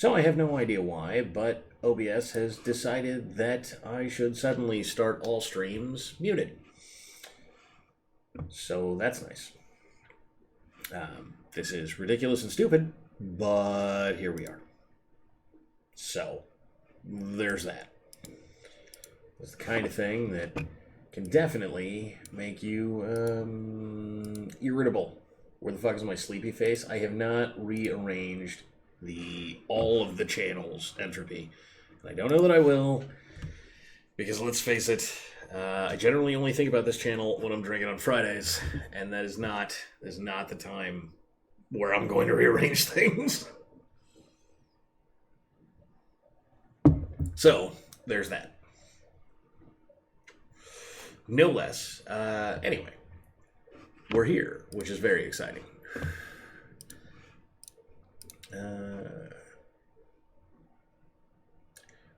So I have no idea why, but OBS has decided that I should suddenly start all streams muted. So that's nice. This is ridiculous and stupid, but here we are. So, there's that. It's the kind of thing that can definitely make you irritable. Where the fuck is my sleepy face? I have not rearranged all of the channels entropy. And I don't know that I will, because let's face it, I generally only think about this channel when I'm drinking on Fridays, and that is not the time where I'm going to rearrange things. So, there's that. No less. Anyway, we're here, which is very exciting.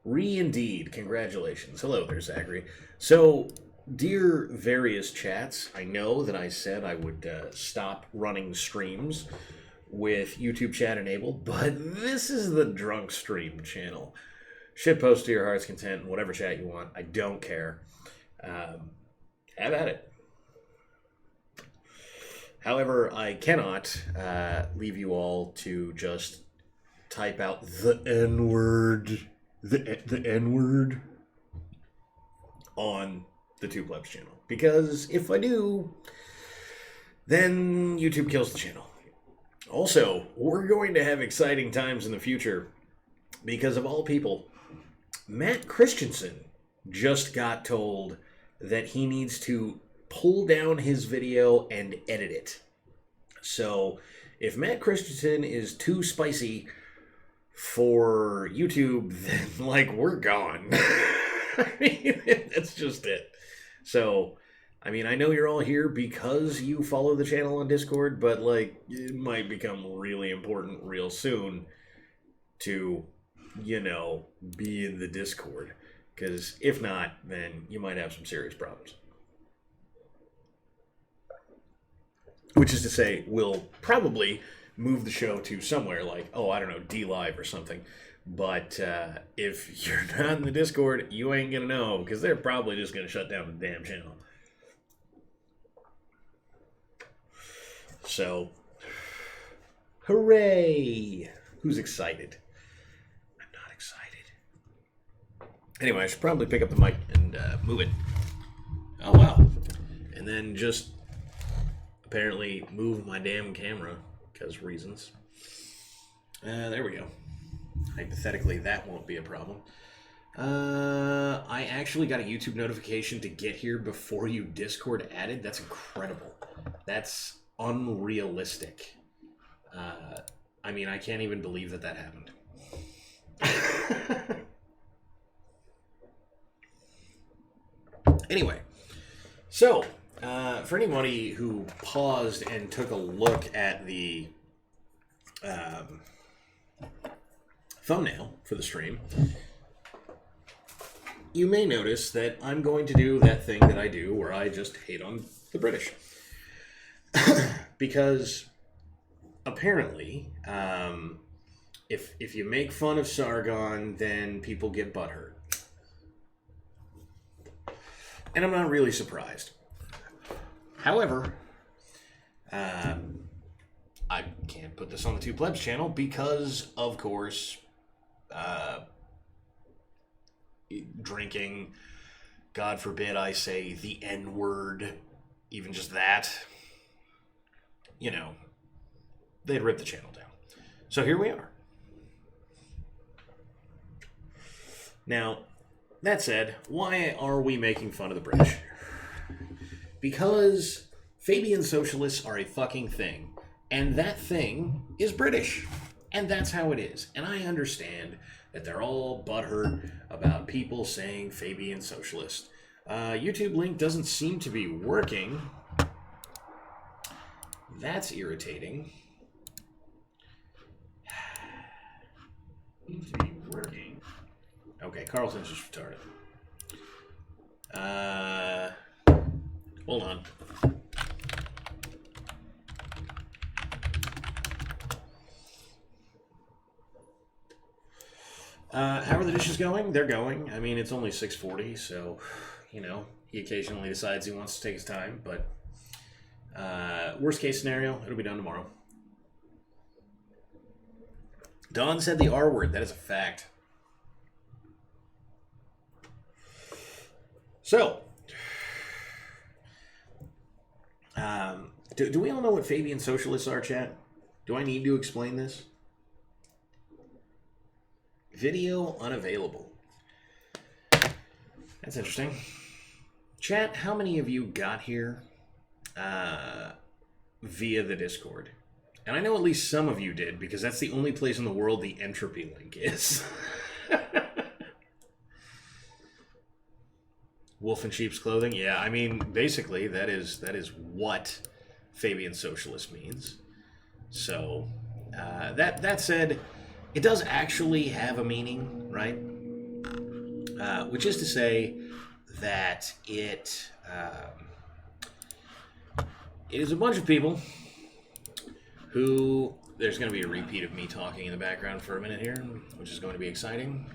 Indeed, congratulations. Hello there, Zachary. So, dear various chats, I know that I said I would stop running streams with YouTube chat enabled, but this is the Drunk Stream channel. Shitpost to your heart's content, whatever chat you want. I don't care. Have at it. However, I cannot leave you all to just type out the N-word, the N-word on the Two Plebs channel. Because if I do, then YouTube kills the channel. Also, we're going to have exciting times in the future because of all people, Matt Christensen just got told that he needs to pull down his video and edit it. So, if Matt Christensen is too spicy for YouTube, then, like, we're gone. I mean, that's just it. So, I mean, I know you're all here because you follow the channel on Discord, but, like, it might become really important real soon to, you know, be in the Discord. Because if not, then you might have some serious problems. Which is to say, we'll probably move the show to somewhere like, oh, I don't know, D-Live or something. But if you're not in the Discord, you ain't going to know, because they're probably just going to shut down the damn channel. So, hooray! Who's excited? I'm not excited. Anyway, I should probably pick up the mic and move it. Oh, wow. And then just apparently move my damn camera, because reasons. There we go. Hypothetically, that won't be a problem. I actually got a YouTube notification to get here before you Discord added. That's incredible. That's unrealistic. I mean, I can't even believe that that happened. Anyway, so, for anybody who paused and took a look at the thumbnail for the stream, you may notice that I'm going to do that thing that I do where I just hate on the British. Because apparently, if you make fun of Sargon, then people get butthurt. And I'm not really surprised. However, I can't put this on the Two Plebs channel because, of course, drinking, God forbid I say the N-word, even just that, you know, they'd rip the channel down. So here we are. Now, that said, why are we making fun of the British? Because Fabian socialists are a fucking thing, and that thing is British, and that's how it is. And I understand that they're all butthurt about people saying Fabian socialist. YouTube link doesn't seem to be working. That's irritating. Seems to be working. Okay, Carlton's just retarded. Hold on. How are the dishes going? They're going. I mean, it's only 6:40, so, he occasionally decides he wants to take his time, but worst case scenario, it'll be done tomorrow. Dawn said the R word. That is a fact. So, do we all know what Fabian socialists are, chat? Do I need to explain this? Video unavailable. That's interesting. Chat, how many of you got here via the Discord? And I know at least some of you did, because that's the only place in the world the entropy link is. Wolf in sheep's clothing? Yeah, I mean, basically, that is what Fabian socialist means. So, that said, it does actually have a meaning, right? Which is to say that it is a bunch of people who... There's going to be a repeat of me talking in the background for a minute here, which is going to be exciting.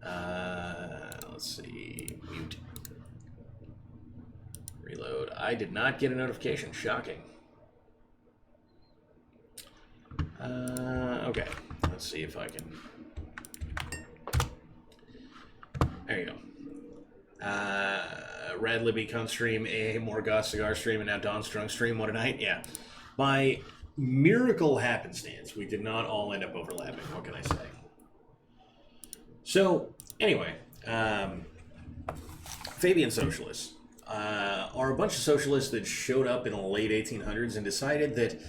Let's see. Mute. Reload. I did not get a notification. Shocking. Okay. Let's see if I can... There you go. Rad Libby Cunt stream, a Morgoth Cigar stream, and now Don Strung stream. What a night. Yeah. By miracle happenstance, we did not all end up overlapping. What can I say? So, anyway, Fabian socialists are a bunch of socialists that showed up in the late 1800s and decided that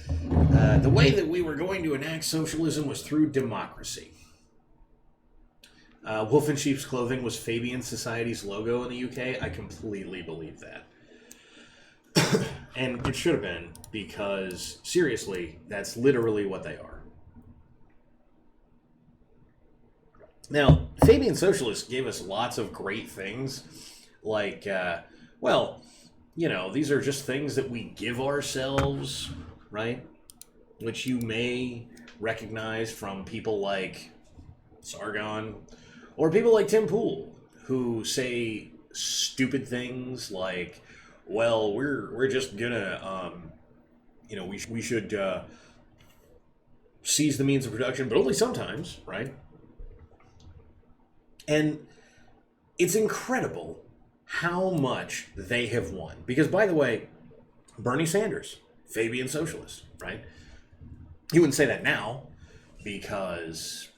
the way that we were going to enact socialism was through democracy. Wolf in sheep's clothing was Fabian Society's logo in the UK. I completely believe that. And it should have been, because, seriously, that's literally what they are. Now, Fabian socialists gave us lots of great things, like, these are just things that we give ourselves, right? Which you may recognize from people like Sargon, or people like Tim Pool, who say stupid things like, well, we're just gonna, we should seize the means of production, but only sometimes, right? And it's incredible how much they have won. Because, by the way, Bernie Sanders, Fabian socialist, right? He wouldn't say that now because,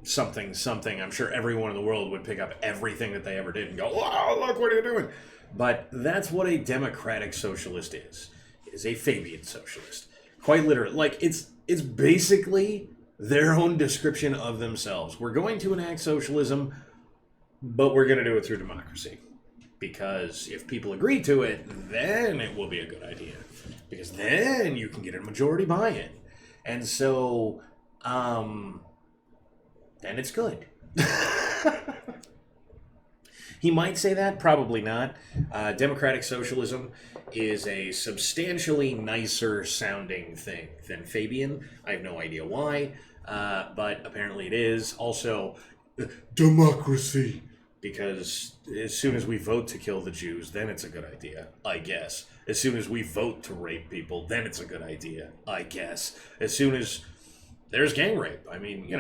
something. I'm sure everyone in the world would pick up everything that they ever did and go, oh, look, what are you doing? But that's what a democratic socialist is. It is a Fabian socialist. Quite literally. Like, it's basically their own description of themselves. We're going to enact socialism, but we're going to do it through democracy. Because if people agree to it, then it will be a good idea. Because then you can get a majority buy-in. And so, then it's good. He might say that, probably not. Democratic socialism is a substantially nicer sounding thing than Fabian. I have no idea why, but apparently it is. Also, democracy. Because as soon as we vote to kill the Jews, then it's a good idea, I guess. As soon as we vote to rape people, then it's a good idea, I guess. As soon as there's gang rape. I mean,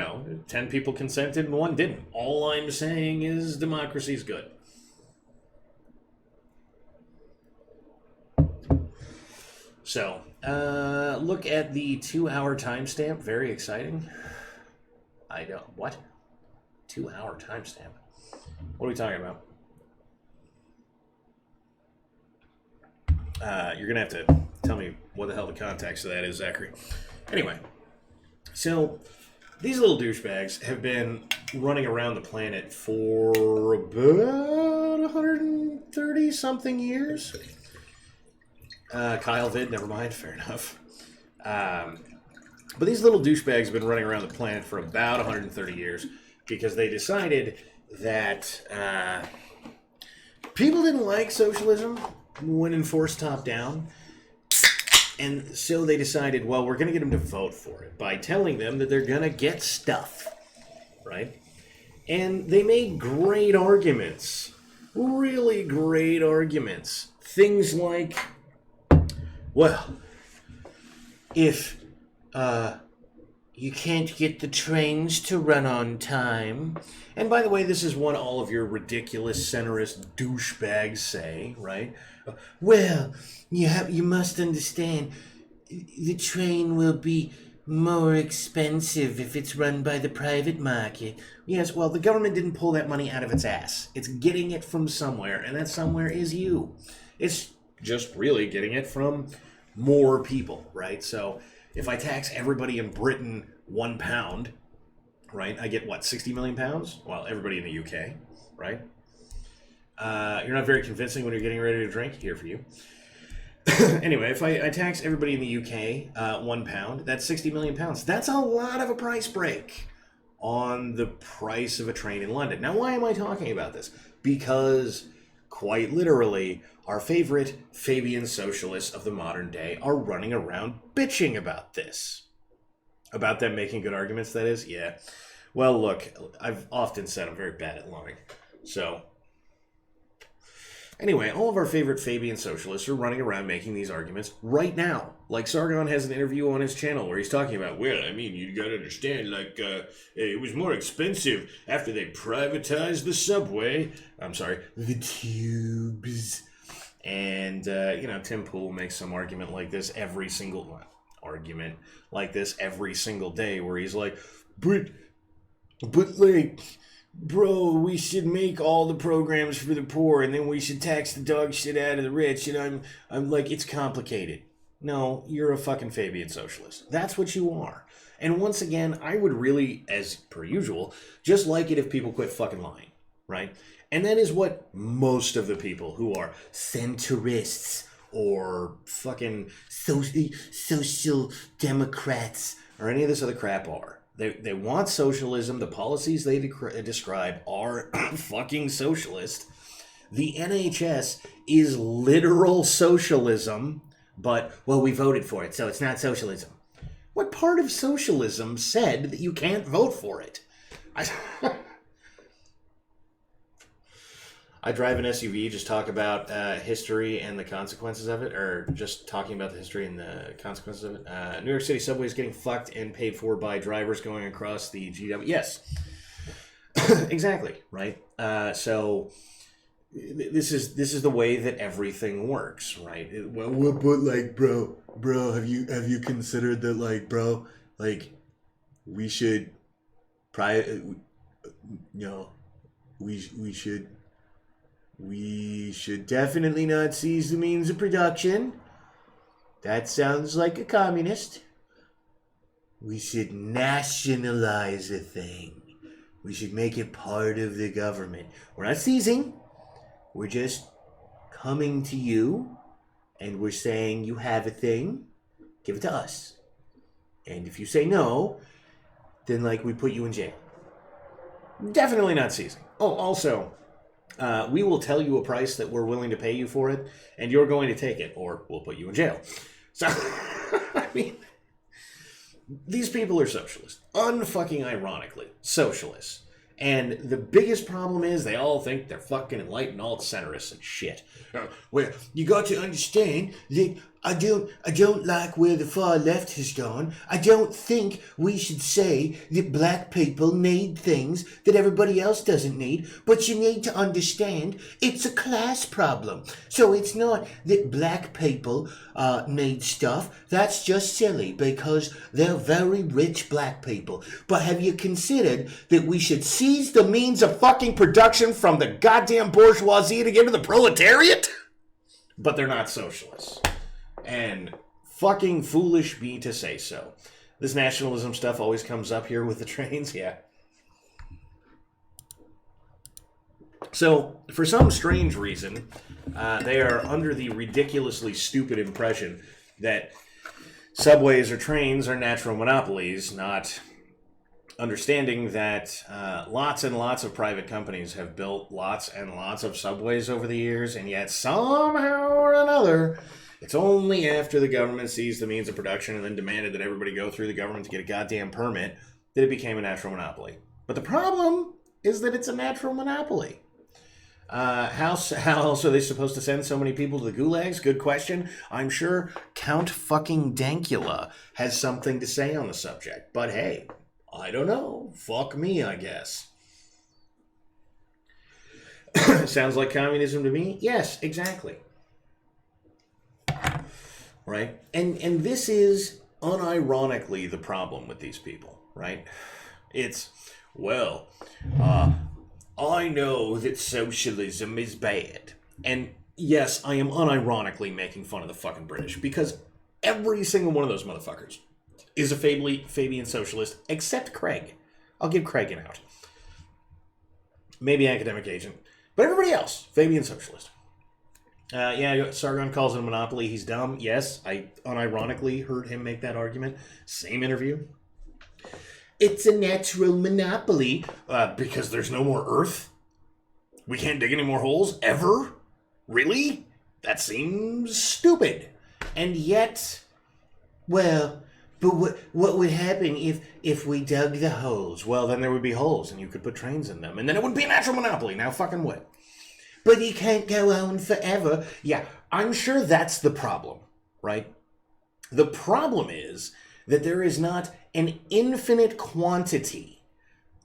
10 people consented and 1 didn't. All I'm saying is democracy's good. So, look at the 2-hour timestamp. Very exciting. What? 2-hour timestamp? What are we talking about? You're going to have to tell me what the hell the context of that is, Zachary. Anyway, so these little douchebags have been running around the planet for about 130-something years. Kyle Vid, never mind, fair enough. But these little douchebags have been running around the planet for about 130 years because they decided that people didn't like socialism when enforced top-down. And so they decided, well, we're going to get them to vote for it by telling them that they're going to get stuff, right? And they made great arguments, really great arguments. Things like, well, if you can't get the trains to run on time. And by the way, this is what all of your ridiculous centrist douchebags say, right? Well, you must understand, the train will be more expensive if it's run by the private market. Yes, well, the government didn't pull that money out of its ass. It's getting it from somewhere, and that somewhere is you. It's just really getting it from more people, right? So if I tax everybody in Britain £1, right, I get, what, 60 million pounds? Well, everybody in the UK, right? You're not very convincing when you're getting ready to drink. Here for you. Anyway, if I tax everybody in the UK £1, that's 60 million pounds. That's a lot of a price break on the price of a train in London. Now, why am I talking about this? Because, quite literally, our favorite Fabian socialists of the modern day are running around bitching about this. About them making good arguments, that is? Yeah. Well, look, I've often said I'm very bad at lying. So, anyway, all of our favorite Fabian socialists are running around making these arguments right now. Like, Sargon has an interview on his channel where he's talking about, well, I mean, you gotta understand, like, it was more expensive after they privatized the subway. I'm sorry, the tubes. And, Tim Pool makes some argument like this every single day where he's like, but like, bro, we should make all the programs for the poor and then we should tax the dog shit out of the rich. And I'm like, it's complicated. No, you're a fucking Fabian socialist. That's what you are. And once again, I would really, as per usual, just like it if people quit fucking lying, right? And that is what most of the people who are centrists or fucking social democrats or any of this other crap are. They want socialism. The policies they describe are fucking socialist. The NHS is literal socialism, but, well, we voted for it, so it's not socialism. What part of socialism said that you can't vote for it? I drive an SUV, just talk about history and the consequences of it, or just talking about the history and the consequences of it. New York City subway is getting fucked and paid for by drivers going across the GW. Yes, exactly, right? So this is the way that everything works, right? Well, but like, bro, have you considered that, like, bro, like, we should We should definitely not seize the means of production. That sounds like a communist. We should nationalize a thing. We should make it part of the government. We're not seizing. We're just coming to you and we're saying, you have a thing, give it to us. And if you say no, then, like, we put you in jail. Definitely not seizing. Oh, also, we will tell you a price that we're willing to pay you for it, and you're going to take it, or we'll put you in jail. So, I mean, these people are socialists. Unfucking ironically, socialists. And the biggest problem is they all think they're fucking enlightened alt-centerists and shit. Well, you got to understand that I don't like where the far left has gone. I don't think we should say that black people need things that everybody else doesn't need. But you need to understand it's a class problem. So it's not that black people need stuff. That's just silly because they're very rich black people. But have you considered that we should seize the means of fucking production from the goddamn bourgeoisie to give to the proletariat? But they're not socialists. And fucking foolish me to say so. This nationalism stuff always comes up here with the trains, yeah. So, for some strange reason, they are under the ridiculously stupid impression that subways or trains are natural monopolies, not understanding that lots and lots of private companies have built lots and lots of subways over the years, and yet somehow or another, It's only after the government seized the means of production and then demanded that everybody go through the government to get a goddamn permit that it became a natural monopoly. But the problem is that it's a natural monopoly. How else are they supposed to send so many people to the gulags? Good question. I'm sure Count fucking Dankula has something to say on the subject. But hey, I don't know. Fuck me, I guess. Sounds like communism to me? Yes, exactly. Right? And this is unironically the problem with these people, right? It's, well, I know that socialism is bad. And yes, I am unironically making fun of the fucking British, because every single one of those motherfuckers is a Fabian socialist, except Craig. I'll give Craig an out. Maybe academic agent. But everybody else, Fabian socialist. Yeah, Sargon calls it a monopoly. He's dumb. Yes, I unironically heard him make that argument. Same interview. It's a natural monopoly because there's no more Earth. We can't dig any more holes ever. Really? That seems stupid. And yet, well, but what would happen if we dug the holes? Well, then there would be holes, and you could put trains in them, and then it wouldn't be a natural monopoly. Now fucking what? But you can't go on forever. Yeah, I'm sure that's the problem, right? The problem is that there is not an infinite quantity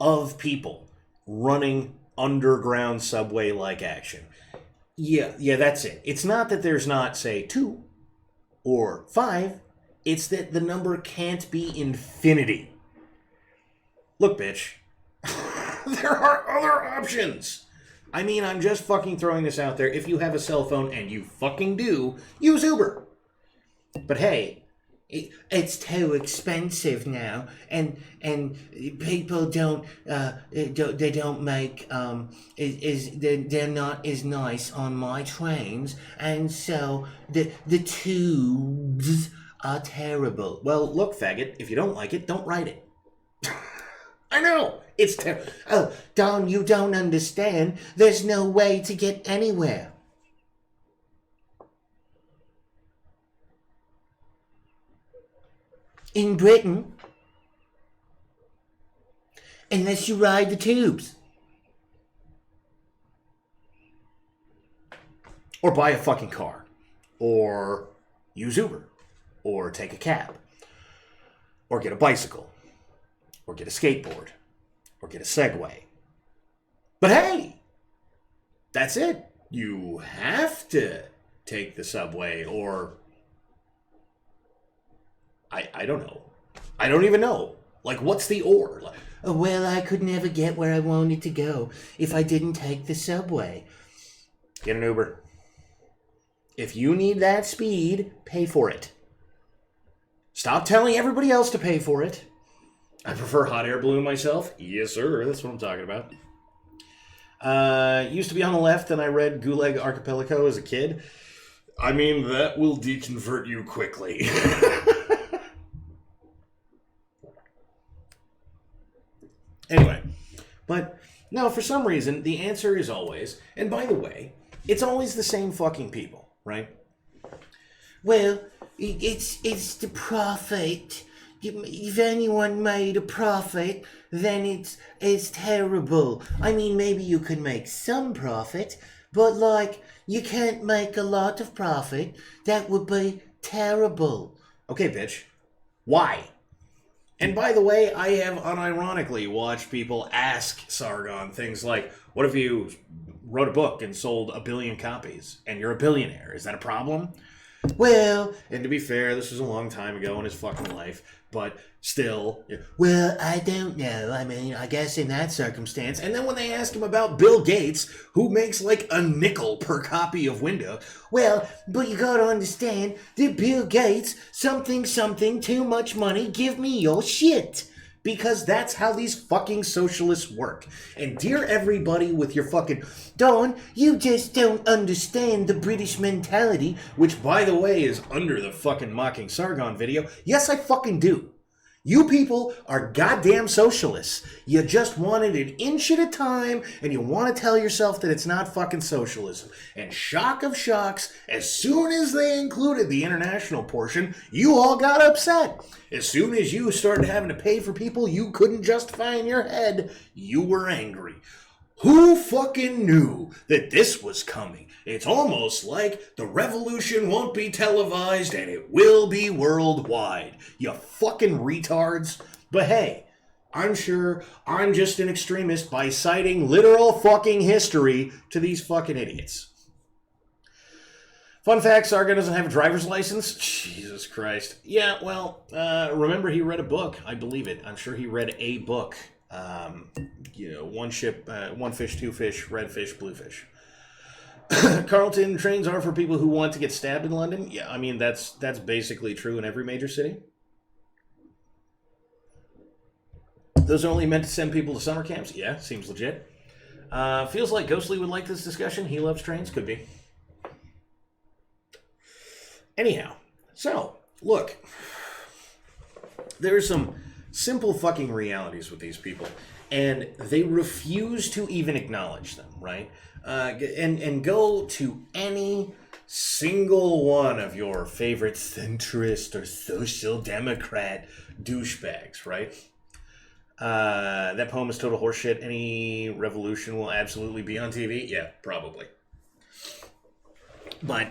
of people running underground subway-like action. Yeah, that's it. It's not that there's not, say, 2 or 5. It's that the number can't be infinity. Look, bitch. There are other options. I mean, I'm just fucking throwing this out there. If you have a cell phone, and you fucking do, use Uber. But hey, it's too expensive now, and people don't make they're not as nice on my trains, and so the tubes are terrible. Well, look, faggot, if you don't like it, don't ride it. I know, it's terrible. Oh, Don, you don't understand. There's no way to get anywhere. In Britain, unless you ride the tubes. Or buy a fucking car. Or use Uber. Or take a cab. Or get a bicycle. Or get a skateboard. Or get a Segway. But hey! That's it. You have to take the subway or... I don't know. I don't even know. Like, what's the or? Like, oh, well, I could never get where I wanted to go if I didn't take the subway. Get an Uber. If you need that speed, pay for it. Stop telling everybody else to pay for it. I prefer hot air balloon myself. Yes, sir. That's what I'm talking about. Used to be on the left, and I read Gulag Archipelago as a kid. I mean, that will deconvert you quickly. Anyway, but no, for some reason, the answer is always, and by the way, it's always the same fucking people, right? Well, it's the profit. If anyone made a profit, then it's terrible. I mean, maybe you could make some profit, but like, you can't make a lot of profit. That would be terrible. Okay, bitch. Why? And by the way, I have unironically watched people ask Sargon things like, what if you wrote a book and sold 1 billion copies and you're a billionaire? Is that a problem? Well, and to be fair, this was a long time ago in his fucking life, but still, well, I don't know. I mean, I guess in that circumstance. And then when they ask him about Bill Gates, who makes like a nickel per copy of Windows, well, but you gotta understand that Bill Gates, something, too much money, give me your shit. Because that's how these fucking socialists work. And dear everybody with your fucking... Dawn, you just don't understand the British mentality, which, by the way, is under the fucking Mocking Sargon video. Yes, I fucking do. You people are goddamn socialists. You just wanted an inch at a time, and you want to tell yourself that it's not fucking socialism. And shock of shocks, as soon as they included the international portion, you all got upset. As soon as you started having to pay for people you couldn't justify in your head, you were angry. Who fucking knew that this was coming? It's almost like the revolution won't be televised and it will be worldwide. You fucking retards. But hey, I'm sure I'm just an extremist by citing literal fucking history to these fucking idiots. Fun fact, Sargon doesn't have a driver's license? Jesus Christ. Yeah, well, remember he read a book. I believe it. I'm sure he read a book. One ship, one fish, two fish, red fish, blue fish. Carlton trains are for people who want to get stabbed in London. Yeah, I mean, that's basically true in every major city. Those are only meant to send people to summer camps? Yeah, seems legit. Feels like Ghostly would like this discussion. He loves trains. Could be. Anyhow, so, look. There's some simple fucking realities with these people, and they refuse to even acknowledge them, right? And go to any single one of your favorite centrist or social democrat douchebags, right? That poem is total horseshit. Any revolution will absolutely be on TV? Yeah, probably. But,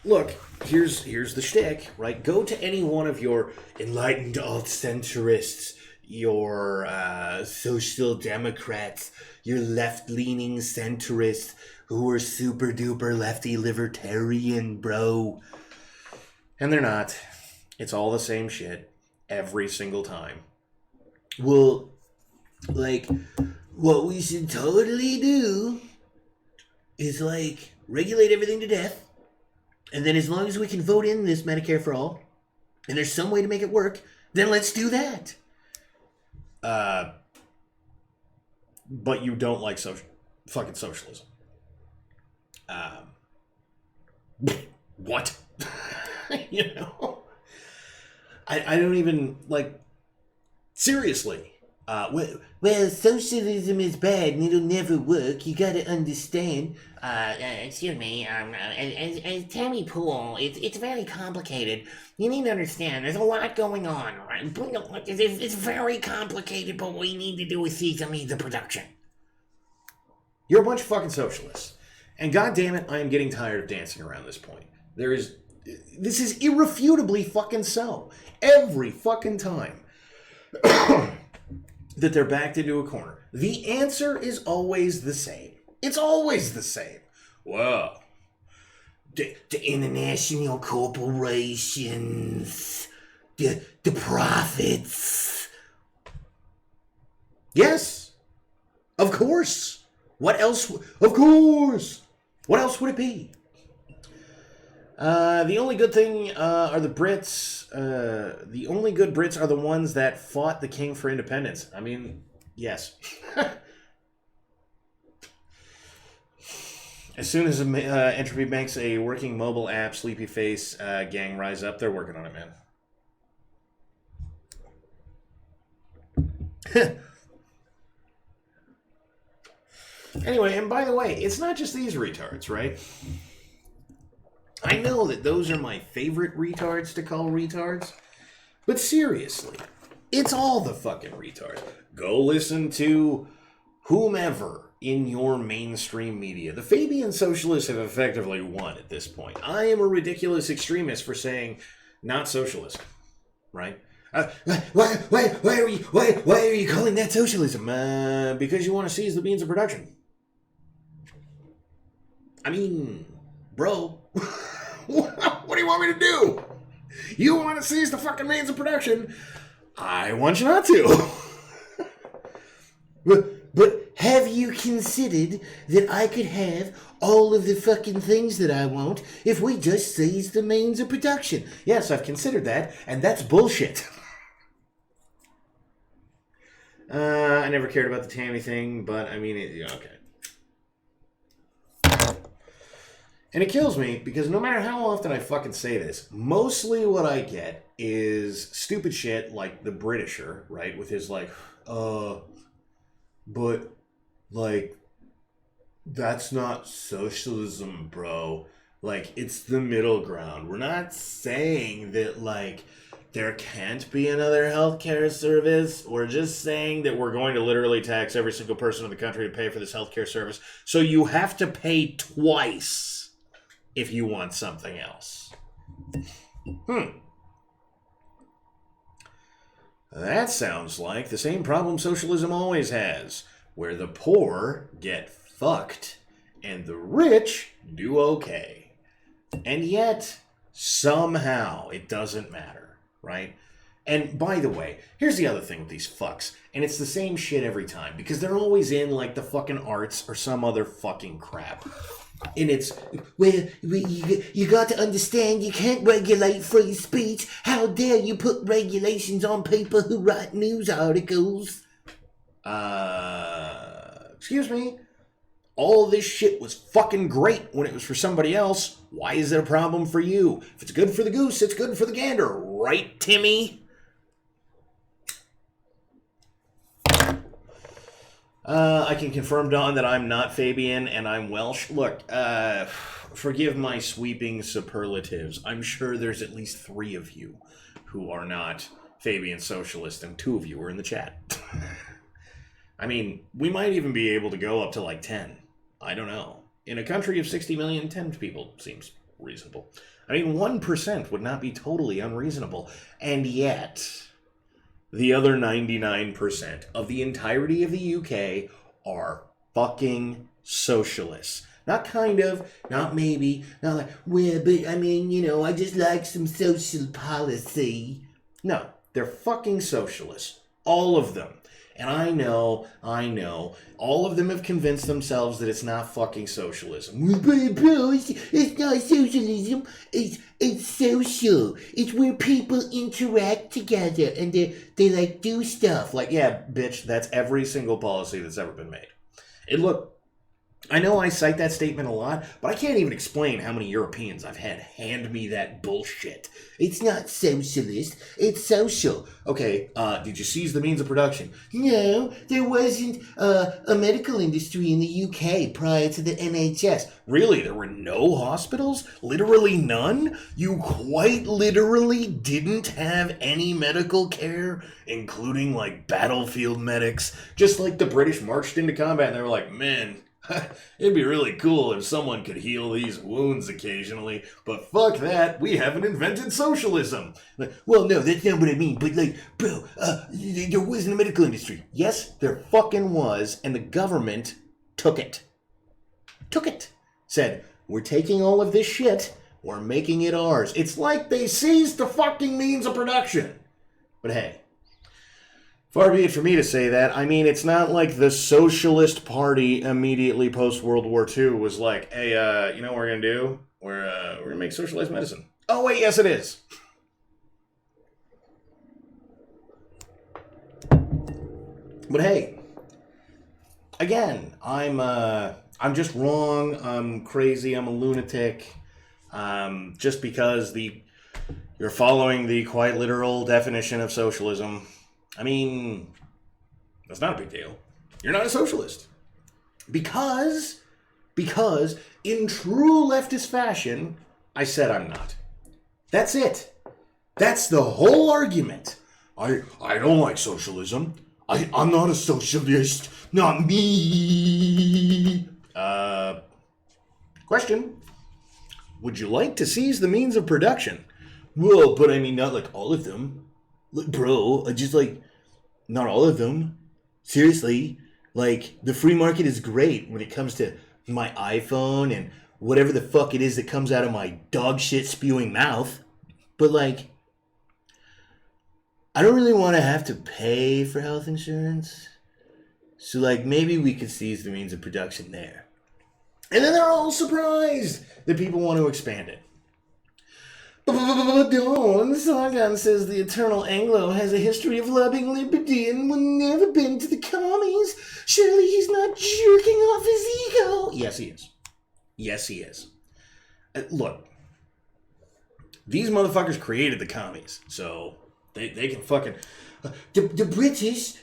look, here's the shtick, right? Go to any one of your enlightened alt-centrists, your social democrats, your left-leaning centrists who are super-duper lefty libertarian, bro. And they're not. It's all the same shit every single time. Well, like, what we should totally do is, like, regulate everything to death. And then as long as we can vote in this Medicare for all, and there's some way to make it work, then let's do that. But you don't like fucking socialism. What? You know? I don't even, like, seriously. Well, socialism is bad and it'll never work. You gotta understand. Excuse me, as Tammy Poole, it's very complicated. You need to understand, there's a lot going on, right? It's very complicated, but what you need to do is see the means of production. You're a bunch of fucking socialists. And goddamn it, I am getting tired of dancing around this point. This is irrefutably fucking so. Every fucking time that they're backed into a corner, the answer is always the same. It's always the same. Well, the international corporations, the profits. Yes, of course. What else? Of course. What else would it be? The only good thing are the Brits. The only good Brits are the ones that fought the king for independence. I mean, yes. As soon as Entropy makes a working mobile app, Sleepy Face gang rise up. They're working on it, man. Anyway, and by the way, it's not just these retards, right? I know that those are my favorite retards to call retards, but seriously, it's all the fucking retards. Go listen to whomever in your mainstream media. The Fabian socialists have effectively won at this point. I am a ridiculous extremist for saying not socialism, right? Why are you calling that socialism? Because you want to seize the means of production. I mean, bro, what do you want me to do? You want to seize the fucking means of production. I want you not to. But have you considered that I could have all of the fucking things that I want if we just seized the means of production? Yes, I've considered that, and that's bullshit. I never cared about the Tammy thing, but I mean, okay. And it kills me because no matter how often I fucking say this, mostly what I get is stupid shit like the Britisher, right? With his like, but like, that's not socialism, bro. Like, it's the middle ground. We're not saying that, like, there can't be another healthcare service. We're just saying that we're going to literally tax every single person in the country to pay for this healthcare service. So you have to pay twice if you want something else. That sounds like the same problem socialism always has, where the poor get fucked and the rich do okay. And yet, somehow, it doesn't matter, right? And by the way, here's the other thing with these fucks, and it's the same shit every time, because they're always in, like, the fucking arts or some other fucking crap. And it's, well, you got to understand, you can't regulate free speech. How dare you put regulations on people who write news articles? Excuse me? All this shit was fucking great when it was for somebody else. Why is it a problem for you? If it's good for the goose, it's good for the gander. Right, Timmy? I can confirm, Don, that I'm not Fabian and I'm Welsh. Look, forgive my sweeping superlatives. I'm sure there's at least 3 of you who are not Fabian Socialist, and 2 of you are in the chat. I mean, we might even be able to go up to like 10. I don't know. In a country of 60 million, 10 people seems reasonable. I mean, 1% would not be totally unreasonable. And yet, the other 99% of the entirety of the UK are fucking socialists. Not kind of, not maybe, not like, well, but I mean, you know, I just like some social policy. No, they're fucking socialists. All of them. And I know, all of them have convinced themselves that it's not fucking socialism. But bro, it's not socialism, it's social. It's where people interact together and they like do stuff. Like, yeah, bitch, that's every single policy that's ever been made. And look, I know I cite that statement a lot, but I can't even explain how many Europeans I've had hand me that bullshit. It's not socialist, it's social. Okay, did you seize the means of production? No, there wasn't a medical industry in the UK prior to the NHS. Really? There were no hospitals? Literally none? You quite literally didn't have any medical care, including like battlefield medics? Just like the British marched into combat and they were like, man, it'd be really cool if someone could heal these wounds occasionally, but fuck that, we haven't invented socialism. Like, well, no, that's not what I mean, but like, bro, there wasn't a medical industry. Yes, there fucking was, and the government took it. Said, we're taking all of this shit, we're making it ours. It's like they seized the fucking means of production. But hey, far be it for me to say that. I mean, it's not like the Socialist Party immediately post-World War II was like, hey, you know what we're going to do? We're going to make socialized medicine. Oh, wait, yes, it is. But hey, again, I'm just wrong. I'm crazy. I'm a lunatic. Just because you're following the quite literal definition of socialism. I mean, that's not a big deal. You're not a socialist. Because in true leftist fashion, I said I'm not. That's it. That's the whole argument. I don't like socialism. I'm not a socialist. Not me. Question. Would you like to seize the means of production? Well, but I mean, not like all of them. Look, bro, just like, not all of them. Seriously. Like, the free market is great when it comes to my iPhone and whatever the fuck it is that comes out of my dog shit spewing mouth. But like, I don't really want to have to pay for health insurance. So like, maybe we could seize the means of production there. And then they're all surprised that people want to expand it. Dawn Sargon says the Eternal Anglo has a history of loving liberty and will never bend to the commies. Surely he's not jerking off his ego. Yes, he is. Yes, he is. Look, these motherfuckers created the commies, so they can fucking... The British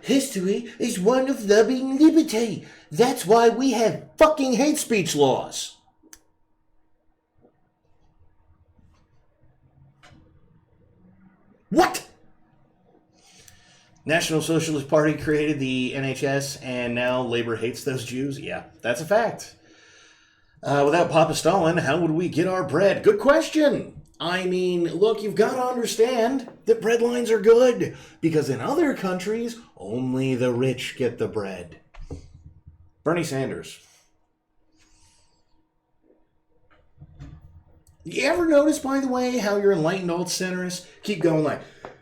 history is one of loving liberty. That's why we have fucking hate speech laws. What? National Socialist Party created the NHS, and now labor hates those Jews? Yeah, that's a fact. Without Papa Stalin, how would we get our bread? Good question. I mean, look, you've got to understand that bread lines are good, because in other countries, only the rich get the bread. Bernie Sanders. You ever notice, by the way, how your enlightened alt centrists keep going like,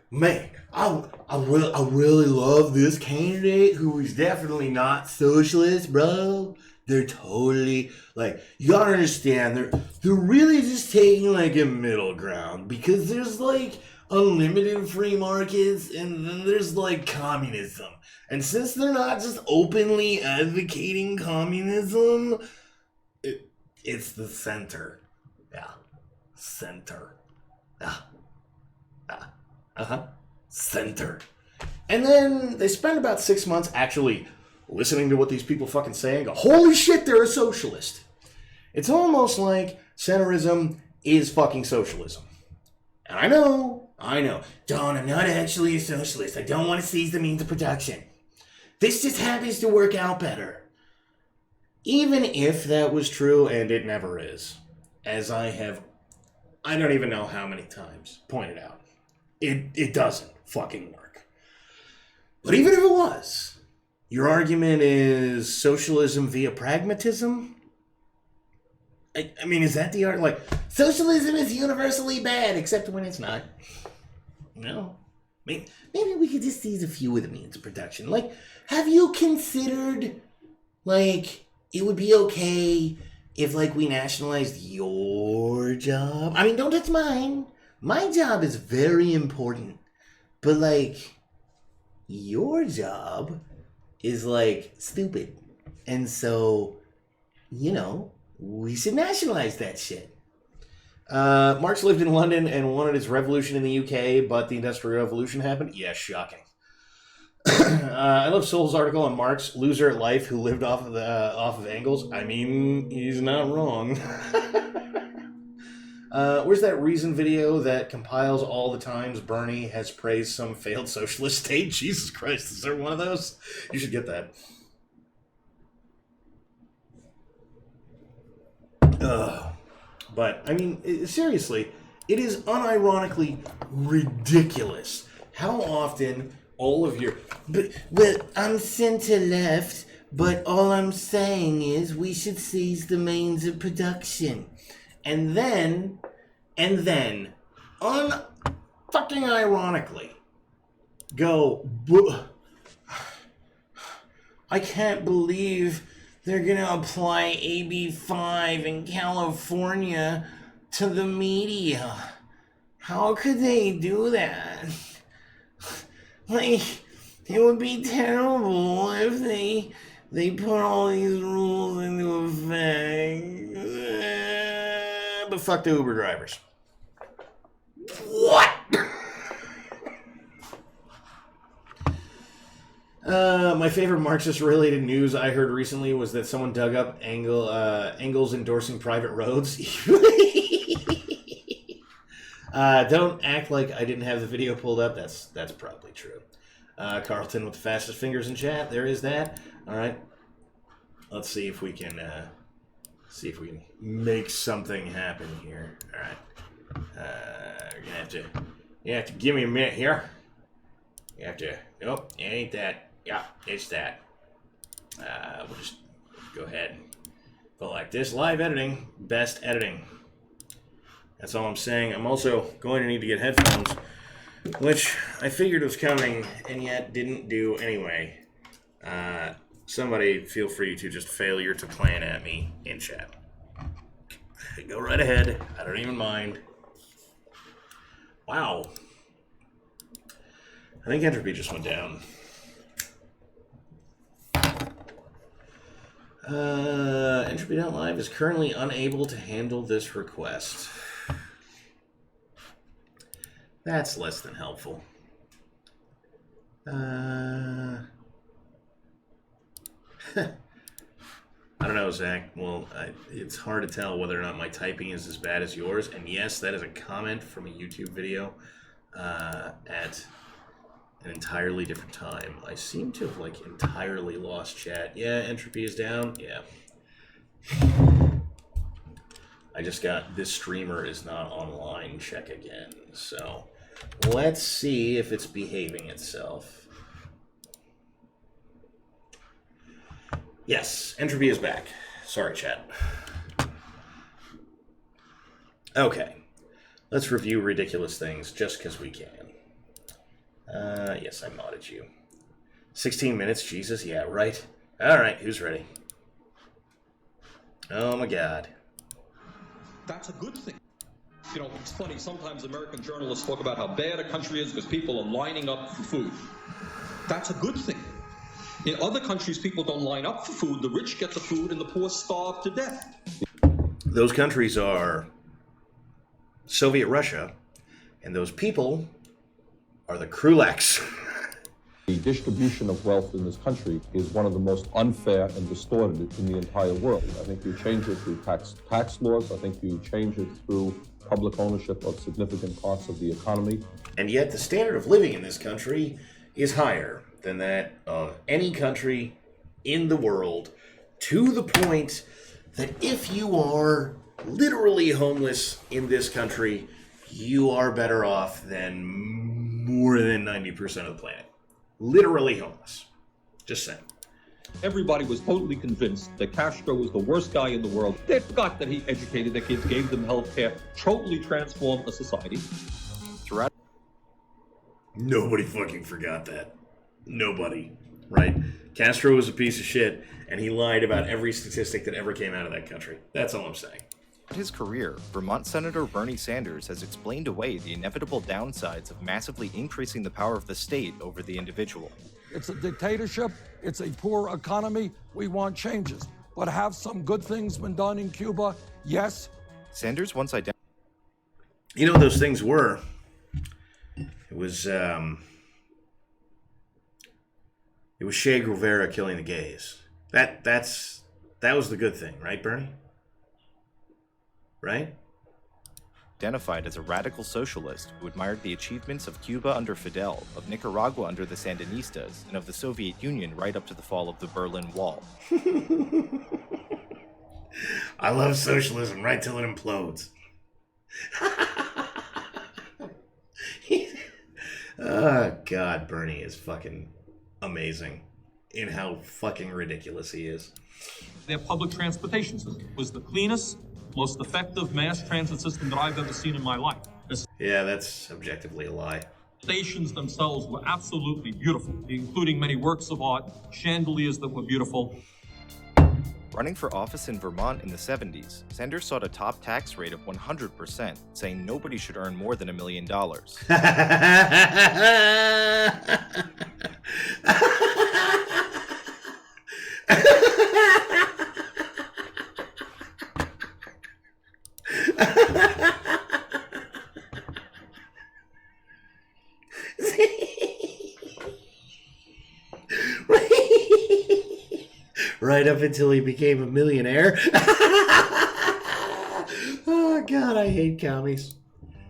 man, I really love this candidate who is definitely not socialist, bro. They're totally, like, you gotta understand, they're really just taking, like, a middle ground, because there's, like, unlimited free markets, and then there's, like, communism. And since they're not just openly advocating communism, it's the center. Yeah. Center. Center. And then they spend about 6 months actually listening to what these people fucking say and go, holy shit, they're a socialist. It's almost like centrism is fucking socialism. And I know. Don, I'm not actually a socialist. I don't want to seize the means of production. This just happens to work out better. Even if that was true, and it never is, as I don't even know how many times pointed out, it doesn't fucking work. But even if it was, your argument is socialism via pragmatism? I mean, is that the argument? Like, socialism is universally bad, except when it's not. No. Maybe we could just seize a few of the means of production. Like, have you considered, like, it would be okay if, like, we nationalized your job? I mean, don't touch mine. My job is very important. But, like, your job is, like, stupid. And so, you know, we should nationalize that shit. Marx lived in London and wanted his revolution in the UK, but the Industrial Revolution happened? Yeah, shocking. I love Sol's article on Marx, loser at life who lived off of Engels. I mean, he's not wrong. Where's that Reason video that compiles all the times Bernie has praised some failed socialist state? Jesus Christ, is there one of those? You should get that. But, I mean, seriously, it is unironically ridiculous how often all of your... Well, I'm center-left, but all I'm saying is we should seize the means of production. And then, fucking ironically, go, I can't believe they're gonna apply AB 5 in California to the media. How could they do that? Like, it would be terrible if they put all these rules into effect. But fuck the Uber drivers. What? My favorite Marxist-related news I heard recently was that someone dug up Engels endorsing private roads. Don't act like I didn't have the video pulled up. That's probably true. Carlton with the fastest fingers in chat. There is that. All right. Let's see if we can make something happen here. All right. You have to give me a minute here. You have to. Nope, it ain't that. Yeah, it's that. We'll just go ahead. But like this, live editing, best editing. That's all I'm saying. I'm also going to need to get headphones, which I figured was coming and yet didn't do anyway. Somebody feel free to just failure to plan at me in chat. Go right ahead. I don't even mind. Wow. I think entropy just went down. Entropy.live is currently unable to handle this request. That's less than helpful. I don't know, Zach. Well, it's hard to tell whether or not my typing is as bad as yours. And yes, that is a comment from a YouTube video at an entirely different time. I seem to have, like, entirely lost chat. Yeah, entropy is down. Yeah. I just got this streamer is not online check again. So let's see if it's behaving itself. Yes, entropy is back. Sorry, chat. Okay. Let's review ridiculous things just because we can. Yes, I modded you. 16 minutes, Jesus, yeah, right? Alright, who's ready? Oh my god. That's a good thing. You know, it's funny, sometimes American journalists talk about how bad a country is because people are lining up for food. That's a good thing. In other countries, people don't line up for food. The rich get the food and the poor starve to death. Those countries are Soviet Russia, and those people are the Krulaks. The distribution of wealth in this country is one of the most unfair and distorted in the entire world. I think you change it through tax laws. I think you change it through public ownership of significant parts of the economy. And yet the standard of living in this country is higher than that of any country in the world, to the point that if you are literally homeless in this country, you are better off than more than 90% of the planet. Literally homeless. Just saying. Everybody was totally convinced that Castro was the worst guy in the world. They forgot that he educated their kids, gave them health care, totally transformed a society. Throughout. Nobody fucking forgot that. Nobody. Right? Castro was a piece of shit, and he lied about every statistic that ever came out of that country. That's all I'm saying. In his career, Vermont Senator Bernie Sanders has explained away the inevitable downsides of massively increasing the power of the state over the individual. It's a dictatorship. It's a poor economy. We want changes. But have some good things been done in Cuba? Yes. Sanders once identified. You know what those things were? It was Che Guevara killing the gays. That was the good thing, right, Bernie? Right? Identified as a radical socialist who admired the achievements of Cuba under Fidel, of Nicaragua under the Sandinistas, and of the Soviet Union right up to the fall of the Berlin Wall. I love socialism right till it implodes. Oh, God, Bernie is fucking amazing in how fucking ridiculous he is. Their public transportation system was the cleanest, most effective mass transit system that I've ever seen in my life. The Yeah, that's objectively a lie. stations themselves were absolutely beautiful, including many works of art, chandeliers that were beautiful. Running for office in Vermont in the 70s, Sanders sought a top tax rate of 100%, saying nobody should earn more than $1 million. Right up until he became a millionaire. Oh, God, I hate commies.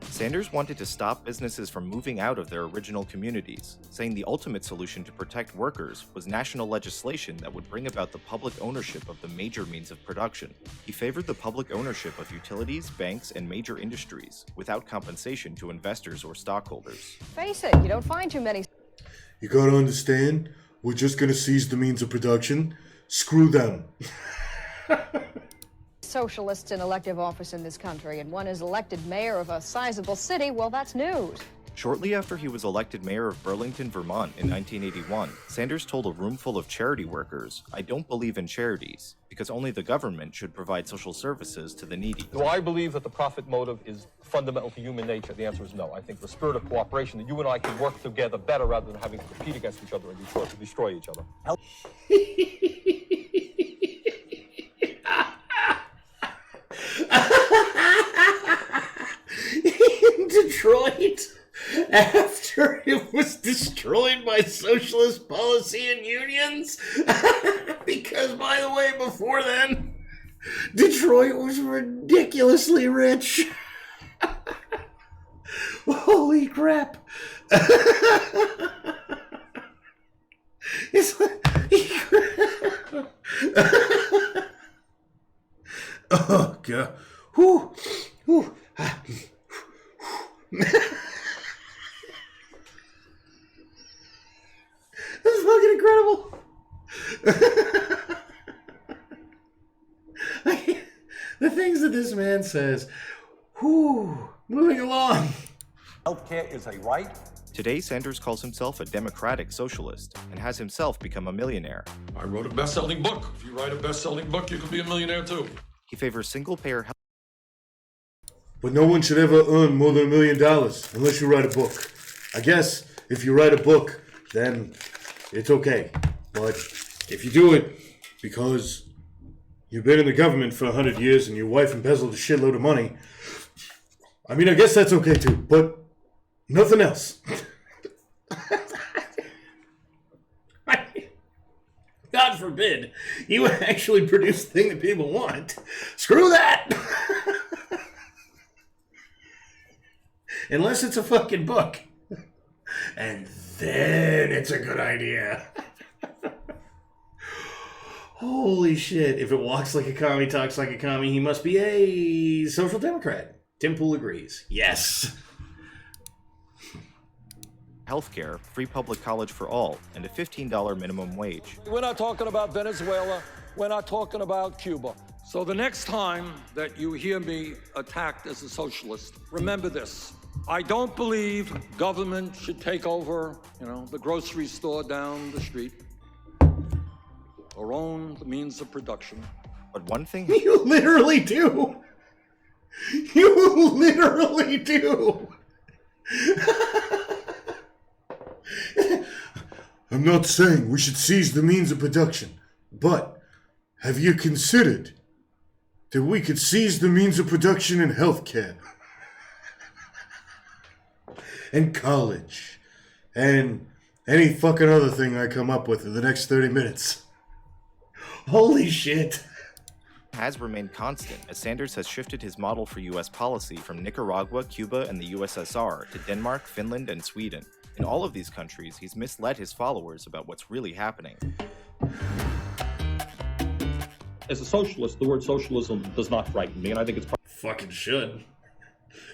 Sanders wanted to stop businesses from moving out of their original communities, saying the ultimate solution to protect workers was national legislation that would bring about the public ownership of the major means of production. He favored the public ownership of utilities, banks, and major industries, without compensation to investors or stockholders. Face it, you don't find too many. You gotta understand, we're just gonna seize the means of production. Screw them. Socialists in elective office in this country, and one is elected mayor of a sizable city. Well, that's news. Shortly after he was elected mayor of Burlington, Vermont in 1981, Sanders told a room full of charity workers, "I don't believe in charities, because only the government should provide social services to the needy." Do I believe that the profit motive is fundamental to human nature? The answer is no. I think the spirit of cooperation, that you and I can work together better rather than having to compete against each other and destroy each other. right after it was destroyed by socialist policy and unions. Because, by the way, before then, Detroit was ridiculously rich. Holy crap. It's like, oh god. Whew. Whew. This is fucking incredible. The things that this man says. Whew. Moving along. Healthcare is a right. Today, Sanders calls himself a democratic socialist and has himself become a millionaire. I wrote a best-selling book. If you write a best-selling book, you can be a millionaire too. He favors single-payer health. But no one should ever earn more than $1 million unless you write a book. I guess if you write a book, then it's okay. But if you do it because you've been in the government for 100 years and your wife embezzled a shitload of money, I mean, I guess that's okay too, but nothing else. God forbid you actually produce the thing that people want. Screw that! Unless it's a fucking book. And then it's a good idea. Holy shit. If it walks like a commie, talks like a commie, he must be a social democrat. Tim Pool agrees. Yes. Healthcare, free public college for all, and a $15 minimum wage. We're not talking about Venezuela. We're not talking about Cuba. So the next time that you hear me attacked as a socialist, remember this. I don't believe government should take over, the grocery store down the street or own the means of production. But one thing... You literally do. You literally do. I'm not saying we should seize the means of production, but have you considered that we could seize the means of production in healthcare and college and any fucking other thing I come up with in the next 30 minutes? Holy shit. Has remained constant as Sanders has shifted his model for U.S. policy from Nicaragua, Cuba, and the USSR to Denmark, Finland, and Sweden. In all of these countries, he's misled his followers about what's really happening. As a socialist, the word socialism does not frighten me, and I think it's Fucking should.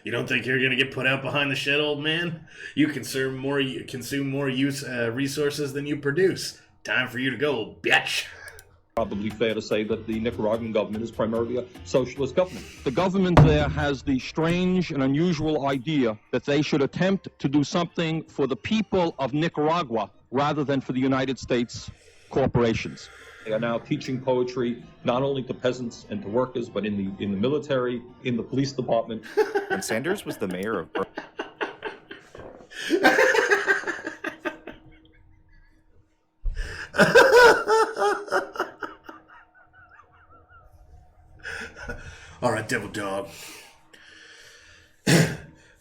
You don't think you're gonna get put out behind the shed, old man? You consume more resources than you produce. Time for you to go, bitch. probably fair to say that the Nicaraguan government is primarily a socialist government. The government there has the strange and unusual idea that they should attempt to do something for the people of Nicaragua rather than for the United States corporations. They are now teaching poetry not only to peasants and to workers, but in the military, in the police department. When Sanders was the mayor of All right, Devil Dog.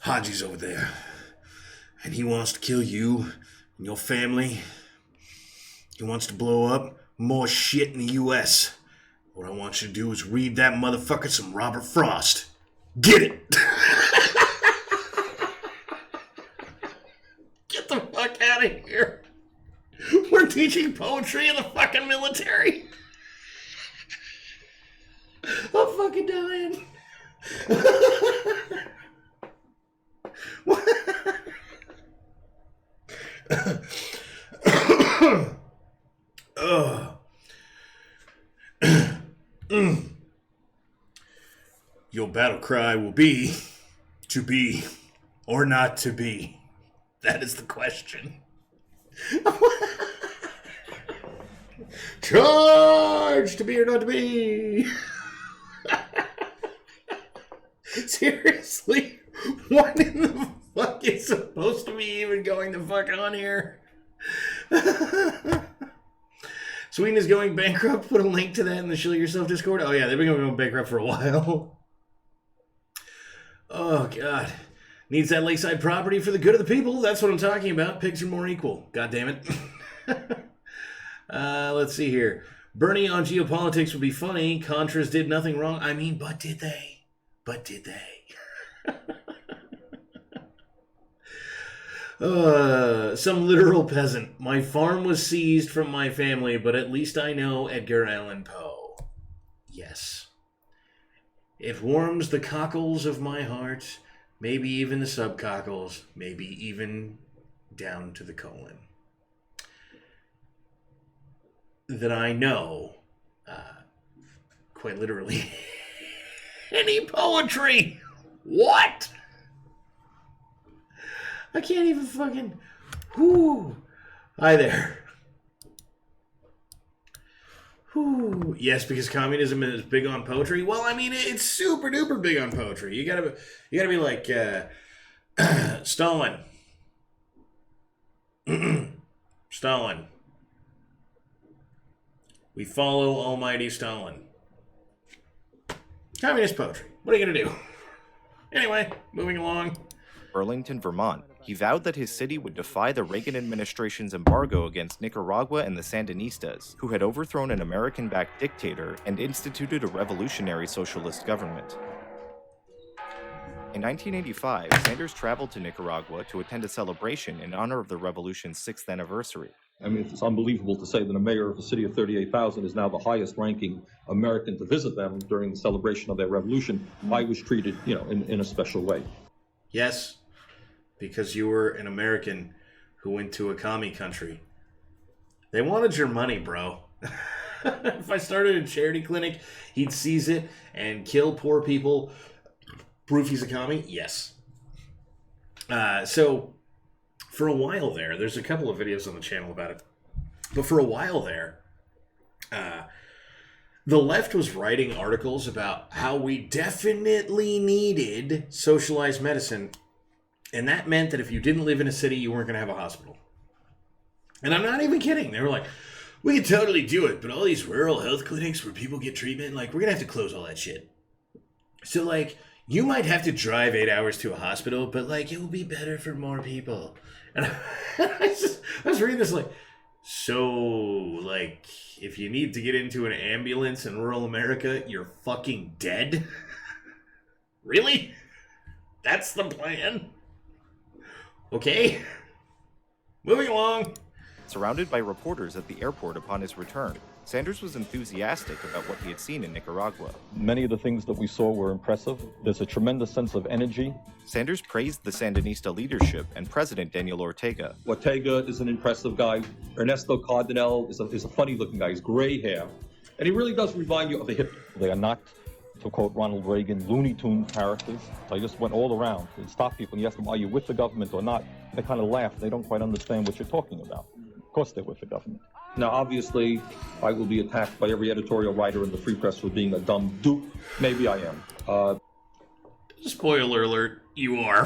Haji's over there, and he wants to kill you and your family. He wants to blow up more shit in the U.S. What I want you to do is read that motherfucker some Robert Frost. Get it! Get the fuck out of here. We're teaching poetry in the fucking military. I'm fucking dying. Your battle cry will be to be or not to be. That is the question. Charge to be or not to be. Seriously, what in the fuck is supposed to be even going the fuck on here? Sweden is going bankrupt. Put a link to that in the Shill Yourself Discord. Oh yeah, they've been going bankrupt for a while. Oh god. Needs that lakeside property for the good of the people. That's what I'm talking about. Pigs are more equal. God damn it. Let's see here. Bernie on geopolitics would be funny. Contras did nothing wrong. I mean, but did they? But did they? Some literal peasant. My farm was seized from my family, but at least I know Edgar Allan Poe. Yes. It warms the cockles of my heart, maybe even the subcockles, maybe even down to the colon. That I know, quite literally, any poetry. What? I can't even fucking... Whoo. Hi there. Whoo. Yes, because communism is big on poetry. Well, I mean, it's super duper big on poetry. You gotta be like Stalin. Stalin. We follow Almighty Stalin. Communist poetry. What are you gonna do? Anyway, moving along. Burlington, Vermont. He vowed that his city would defy the Reagan administration's embargo against Nicaragua and the Sandinistas, who had overthrown an American-backed dictator and instituted a revolutionary socialist government. In 1985, Sanders traveled to Nicaragua to attend a celebration in honor of the revolution's 6th anniversary. I mean, it's unbelievable to say that a mayor of a city of 38,000 is now the highest-ranking American to visit them during the celebration of their revolution. I was treated, in a special way. Yes, because you were an American who went to a commie country. They wanted your money, bro. If I started a charity clinic, he'd seize it and kill poor people. Proof he's a commie? Yes. So, for a while there's a couple of videos on the channel about it. But for a while there, the left was writing articles about how we definitely needed socialized medicine. And that meant that if you didn't live in a city, you weren't going to have a hospital. And I'm not even kidding. They were like, we could totally do it, but all these rural health clinics where people get treatment, we're going to have to close all that shit. So, you might have to drive 8 hours to a hospital, but, it will be better for more people. And I was reading this, so, if you need to get into an ambulance in rural America, you're fucking dead? Really? That's the plan? Okay. Moving along. Surrounded by reporters at the airport upon his return, Sanders was enthusiastic about what he had seen in Nicaragua. Many of the things that we saw were impressive. There's a tremendous sense of energy. Sanders praised the Sandinista leadership and President Daniel Ortega. Ortega is an impressive guy. Ernesto Cardenal is a funny-looking guy. He's gray hair. And he really does remind you of the hip. They are not, to quote Ronald Reagan, Looney Tunes characters. So I just went all around and stopped people and you ask them, are you with the government or not? They kind of laugh. They don't quite understand what you're talking about. Of course they're with the government. Now, obviously, I will be attacked by every editorial writer in the Free Press for being a dumb dupe. Maybe I am. Spoiler alert, you are.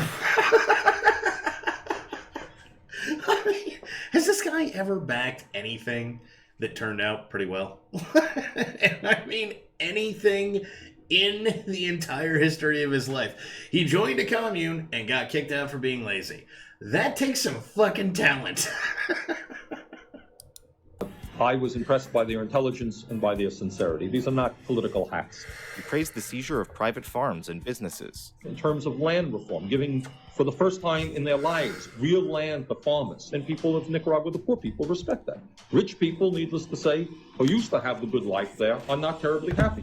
Has this guy ever backed anything that turned out pretty well? And I mean anything in the entire history of his life. He joined a commune and got kicked out for being lazy. That takes some fucking talent. I was impressed by their intelligence and by their sincerity. These are not political hacks. He praised the seizure of private farms and businesses. In terms of land reform, giving, for the first time in their lives, real land to farmers. And people of Nicaragua, the poor people, respect that. Rich people, needless to say, who used to have the good life there, are not terribly happy.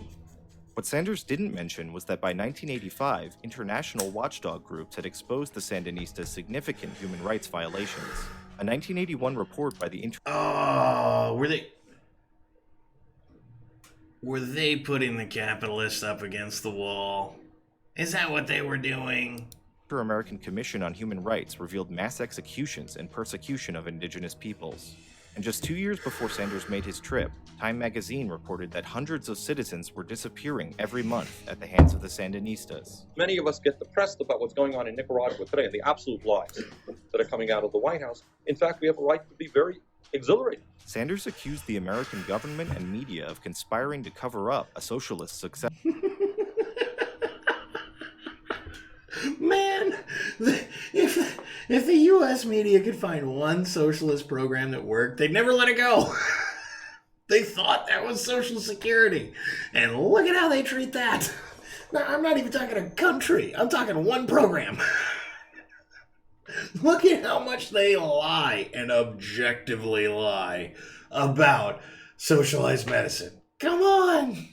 What Sanders didn't mention was that by 1985, international watchdog groups had exposed the Sandinistas' significant human rights violations. A 1981 report by the were they putting the capitalists up against the wall? Is that what they were doing? Inter-American Commission on Human Rights revealed mass executions and persecution of indigenous peoples. And just 2 years before Sanders made his trip, Time magazine reported that hundreds of citizens were disappearing every month at the hands of the Sandinistas. Many of us get depressed about what's going on in Nicaragua today and the absolute lies that are coming out of the White House. In fact, we have a right to be very exhilarated. Sanders accused the American government and media of conspiring to cover up a socialist success. Man, If the U.S. media could find one socialist program that worked, they'd never let it go. They thought that was Social Security. And look at how they treat that. Now, I'm not even talking a country. I'm talking one program. Look at how much they lie and objectively lie about socialized medicine. Come on.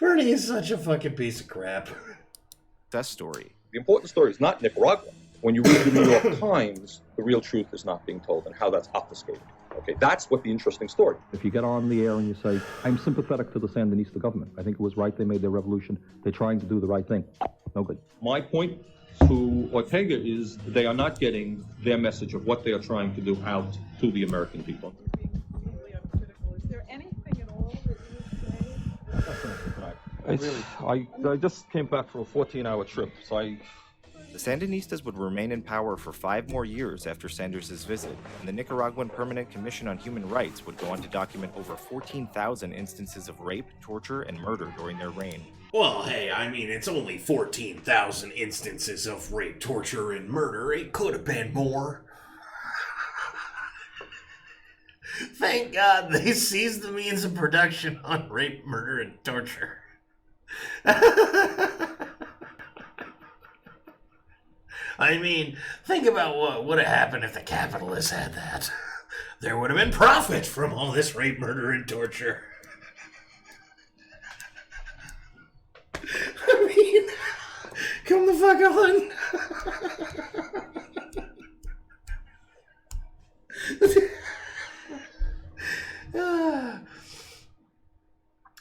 Bernie is such a fucking piece of crap. Success story. The important story is not Nicaragua. When you read the New York Times, the real truth is not being told and how that's obfuscated. Okay, that's what the interesting story. If you get on the air and you say, I'm sympathetic to the Sandinista government. I think it was right they made their revolution. They're trying to do the right thing. No good. My point to Ortega is they are not getting their message of what they are trying to do out to the American people. Is there anything at all that you would say? I just came back for a 14-hour trip, so The Sandinistas would remain in power for 5 more years after Sanders' visit, and the Nicaraguan Permanent Commission on Human Rights would go on to document over 14,000 instances of rape, torture, and murder during their reign. Well, hey, I mean, it's only 14,000 instances of rape, torture, and murder. It could have been more. Thank God they seized the means of production on rape, murder, and torture. I mean, think about what would have happened if the capitalists had that. There would have been profit from all this rape, murder, and torture. I mean, come the fuck on.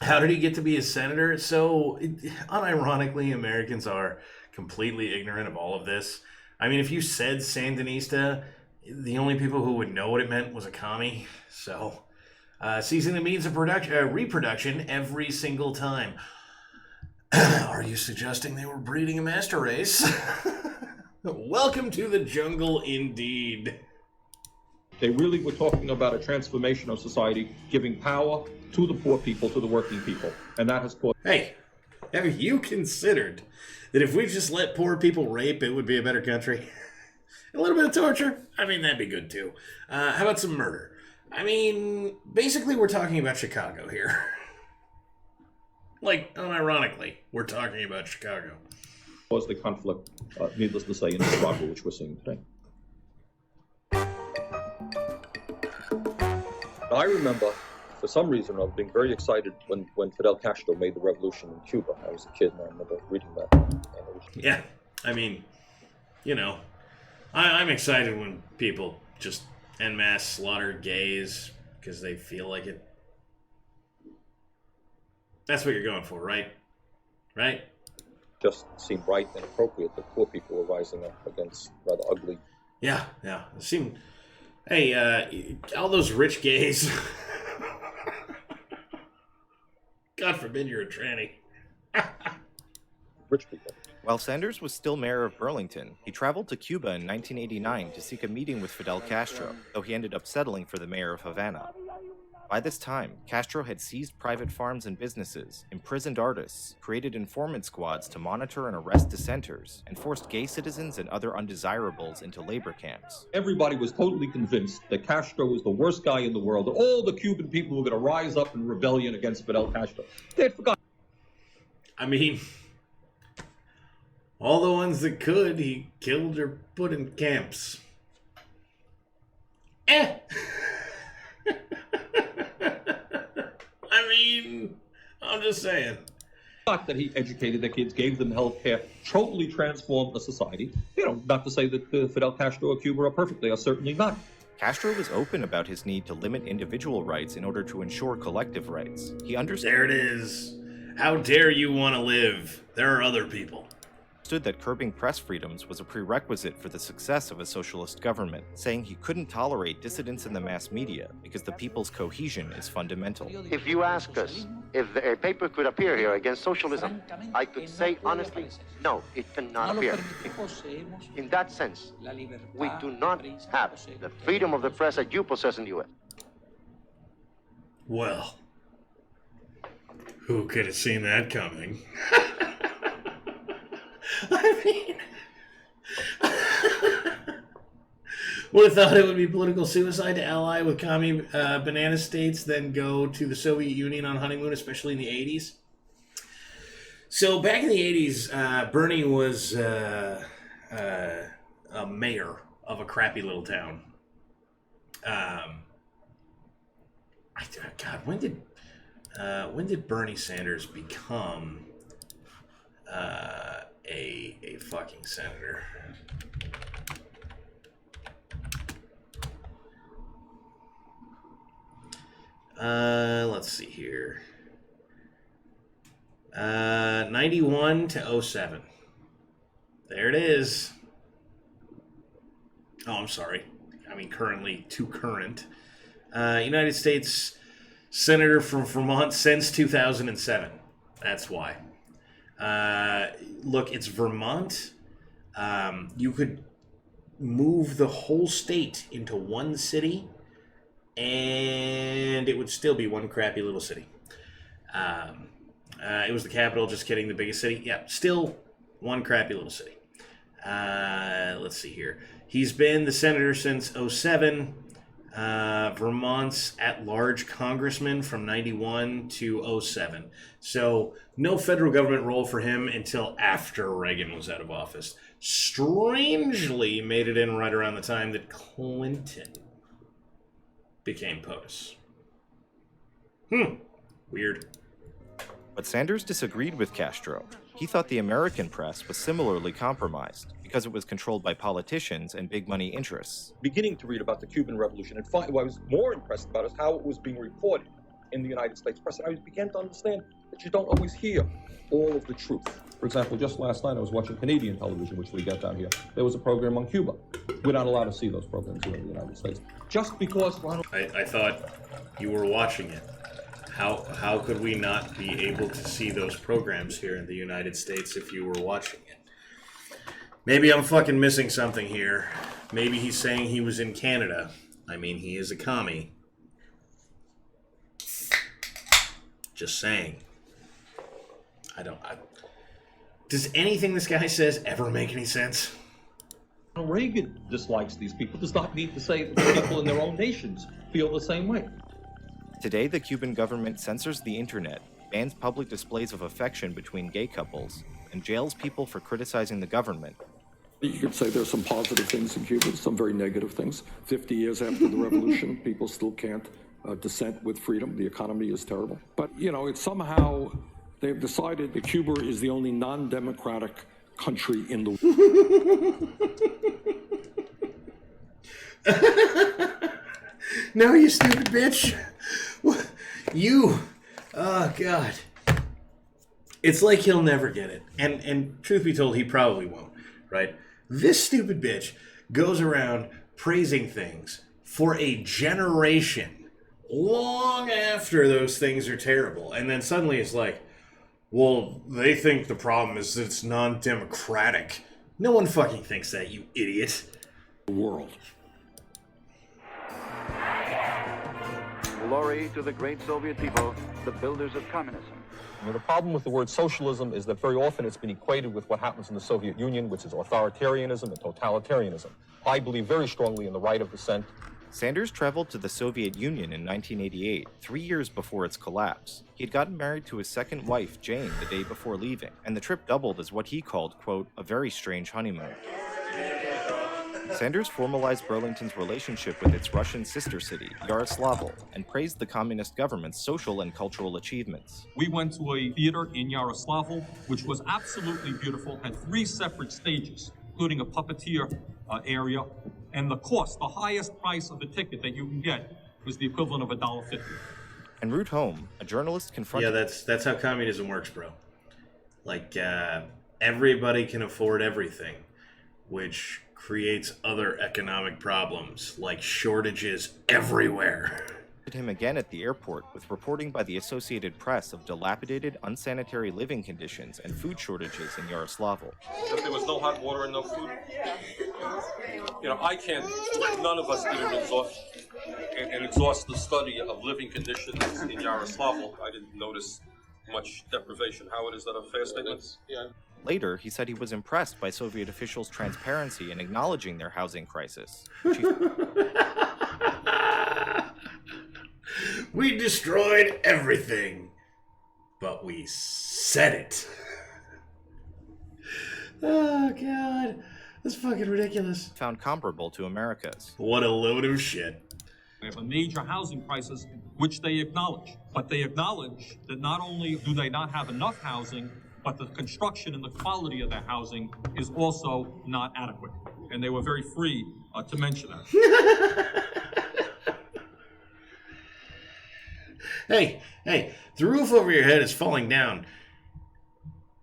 How did he get to be a senator? So, unironically, Americans are completely ignorant of all of this. I mean, if you said Sandinista, the only people who would know what it meant was a commie. So, seizing the means of reproduction every single time. Are you suggesting they were breeding a master race? Welcome to the jungle, indeed. they really were talking about a transformation of society, giving power to the poor people, to the working people. And that has caused... Hey, have you considered that if we just let poor people rape, it would be a better country? A little bit of torture? I mean, that'd be good too. How about some murder? I mean, basically we're talking about Chicago here. Like, unironically, we're talking about Chicago. Was the conflict, needless to say, in Nicaragua, which we're seeing today. I remember, for some reason, I was being very excited when Fidel Castro made the revolution in Cuba. I was a kid, and I remember reading that. Yeah, I mean, you know, I'm excited when people just en masse slaughter gays because they feel like it. That's what you're going for, right? Right? Just seemed right and appropriate that poor people were rising up against rather ugly. Yeah. It seemed. Hey, all those rich gays. God forbid you're a tranny. Rich people. While Sanders was still mayor of Burlington, he traveled to Cuba in 1989 to seek a meeting with Fidel Castro, though he ended up settling for the mayor of Havana. By this time, Castro had seized private farms and businesses, imprisoned artists, created informant squads to monitor and arrest dissenters, and forced gay citizens and other undesirables into labor camps. Everybody was totally convinced that Castro was the worst guy in the world, that all the Cuban people were going to rise up in rebellion against Fidel Castro. They had forgotten. I mean, all the ones that could, he killed or put in camps. I mean, I'm just saying. Not that he educated the kids, gave them health care, totally transformed the society. You know, not to say that Fidel Castro or Cuba are perfect. They are certainly not. Castro was open about his need to limit individual rights in order to ensure collective rights. He understood. There it is. How dare you want to live? There are other people. That curbing press freedoms was a prerequisite for the success of a socialist government, saying he couldn't tolerate dissidents in the mass media because the people's cohesion is fundamental. If you ask us if a paper could appear here against socialism, I could say honestly, no, it cannot appear. In that sense, we do not have the freedom of the press that you possess in the U.S. Well, who could have seen that coming? I mean, Would have thought it would be political suicide to ally with commie banana states, then go to the Soviet Union on honeymoon, especially in the 80s. So back in the 80s, Bernie was a mayor of a crappy little town. God, when did Bernie Sanders become a fucking senator? Let's see here. 91 to 07. There it is. Oh, I'm sorry. I mean, currently to current. United States Senator from Vermont since 2007. That's why. Look, it's Vermont. You could move the whole state into one city, and it would still be one crappy little city. It was the capital, just kidding, the biggest city. Yeah, still one crappy little city. Let's see here. He's been the senator since 07. Vermont's at-large congressman from 91 to 07. So no federal government role for him until after Reagan was out of office. Strangely made it in right around the time that Clinton became POTUS. Weird. But Sanders disagreed with Castro. He thought the American press was similarly compromised because it was controlled by politicians and big money interests. Beginning to read about the Cuban Revolution, and what I was more impressed about is how it was being reported in the United States press. And I began to understand that you don't always hear all of the truth. For example, just last night I was watching Canadian television, which we get down here. There was a program on Cuba. We're not allowed to see those programs here in the United States. Just because Ronald... I thought you were watching it. How could we not be able to see those programs here in the United States if you were watching it? Maybe I'm fucking missing something here. Maybe he's saying he was in Canada. I mean, he is a commie. Just saying. Does anything this guy says ever make any sense? Reagan dislikes these people. Does not need to say that the people in their own nations feel the same way. Today, the Cuban government censors the internet, bans public displays of affection between gay couples, and jails people for criticizing the government. You could say there's some positive things in Cuba, some very negative things. 50 years after the revolution, people still can't dissent with freedom. The economy is terrible. But, you know, it's somehow they've decided that Cuba is the only non-democratic country in the world. No, you stupid bitch. Oh, God. It's like he'll never get it. And truth be told, he probably won't, right? This stupid bitch goes around praising things for a generation long after those things are terrible. And then suddenly it's like, well, they think the problem is that it's non-democratic. No one fucking thinks that, you idiot. World. Glory to the great Soviet people, the builders of communism. The problem with the word socialism is that very often it's been equated with what happens in the Soviet Union, which is authoritarianism and totalitarianism. I believe very strongly in the right of dissent. Sanders traveled to the Soviet Union in 1988, 3 years before its collapse. He had gotten married to his second wife, Jane, the day before leaving, and the trip doubled as what he called, quote, a very strange honeymoon. Sanders formalized Burlington's relationship with its Russian sister city, Yaroslavl, and praised the communist government's social and cultural achievements. We went to a theater in Yaroslavl, which was absolutely beautiful, had 3 separate stages, including a puppeteer area, and the cost, the highest price of a ticket that you can get, was the equivalent of $1.50. En route home, a journalist confronted... Yeah, that's how communism works, bro. Like, everybody can afford everything, which creates other economic problems, like shortages everywhere. Him again at the airport with reporting by the Associated Press of dilapidated, unsanitary living conditions and food shortages in Yaroslavl. If there was no hot water and no food, you know, I can't, none of us did an exhaustive study of living conditions in Yaroslavl. I didn't notice much deprivation. Howard, is that a fair statement? Yeah. Later, he said he was impressed by Soviet officials' transparency in acknowledging their housing crisis. We destroyed everything, but we said it. Oh, God. That's fucking ridiculous. Found comparable to America's. What a load of shit. We have a major housing crisis, which they acknowledge. But they acknowledge that not only do they not have enough housing, but the construction and the quality of their housing is also not adequate. And they were very free to mention that. Hey, the roof over your head is falling down.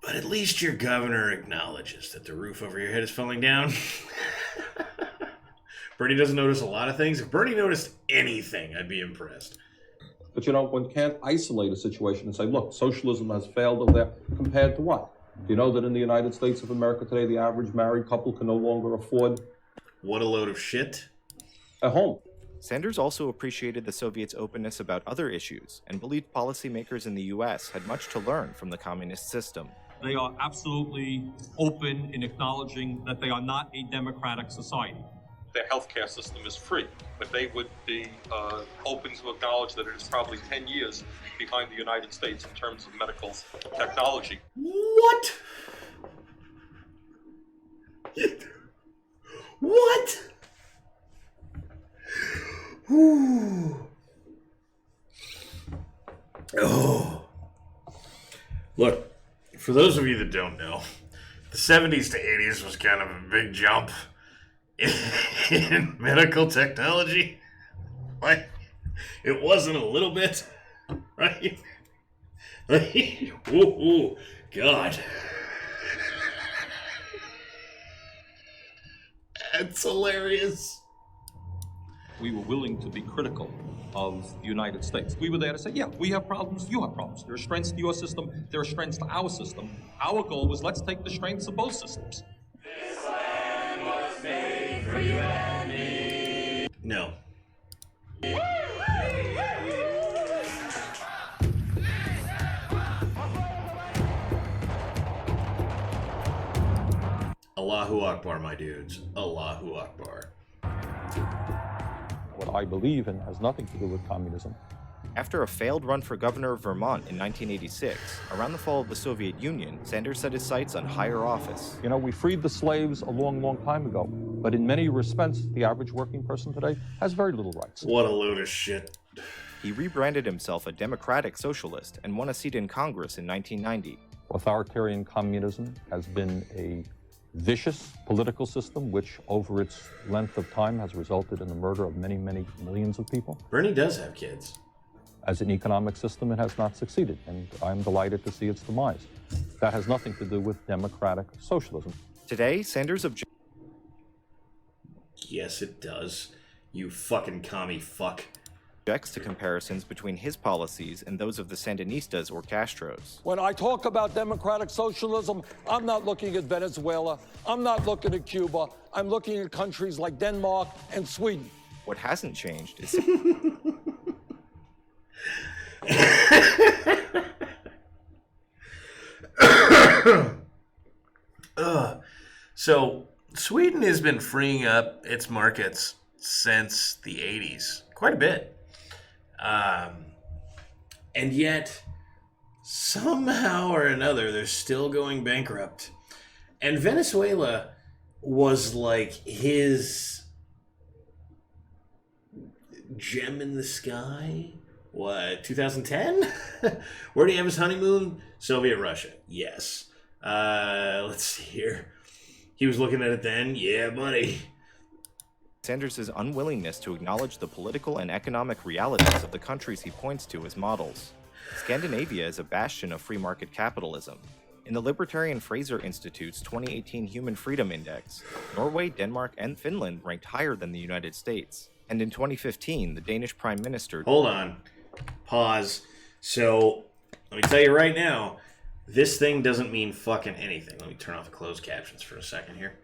But at least your governor acknowledges that the roof over your head is falling down. Bernie doesn't notice a lot of things. If Bernie noticed anything, I'd be impressed. But one can't isolate a situation and say, look, socialism has failed over there. Compared to what? Do you know that in the United States of America today, the average married couple can no longer afford... What a load of shit. A home. Sanders also appreciated the Soviets' openness about other issues and believed policymakers in the U.S. had much to learn from the communist system. They are absolutely open in acknowledging that they are not a democratic society. Their healthcare system is free, but they would be open to acknowledge that it is probably 10 years behind the United States in terms of medical technology. What? What? Ooh. Oh. Look, for those of you that don't know, the 70s to 80s was kind of a big jump in medical technology. Like, it wasn't a little bit, right? Ooh, God. That's hilarious. We were willing to be critical of the United States. We were there to say, yeah, we have problems, you have problems. There are strengths to your system, there are strengths to our system. Our goal was, let's take the strengths of both systems. This land was made for you and me. No. Allahu Akbar, my dudes. Allahu Akbar. What I believe in has nothing to do with communism. After a failed run for governor of Vermont in 1986, around the fall of the Soviet Union, Sanders set his sights on higher office. We freed the slaves a long, long time ago, but in many respects, the average working person today has very little rights. What a load of shit. He rebranded himself a democratic socialist and won a seat in Congress in 1990. Authoritarian communism has been a vicious political system which, over its length of time, has resulted in the murder of many, many millions of people. Bernie does have kids. As an economic system, it has not succeeded, and I'm delighted to see its demise. That has nothing to do with democratic socialism. Today, Sanders Yes, it does. You fucking commie fuck. objects to comparisons between his policies and those of the Sandinistas or Castros. When I talk about democratic socialism, I'm not looking at Venezuela. I'm not looking at Cuba. I'm looking at countries like Denmark and Sweden. What hasn't changed is... So, Sweden has been freeing up its markets since the 80s. Quite a bit. And yet, somehow or another, they're still going bankrupt. And Venezuela was like his gem in the sky. What, 2010? Where did he have his honeymoon? Soviet Russia. Yes. Let's see here. He was looking at it then. Yeah, buddy. Sanders' unwillingness to acknowledge the political and economic realities of the countries he points to as models. Scandinavia is a bastion of free market capitalism. In the Libertarian Fraser Institute's 2018 Human Freedom Index, Norway, Denmark, and Finland ranked higher than the United States. And in 2015, the Danish Prime Minister... Hold on. Pause. So, let me tell you right now, this thing doesn't mean fucking anything. Let me turn off the closed captions for a second here.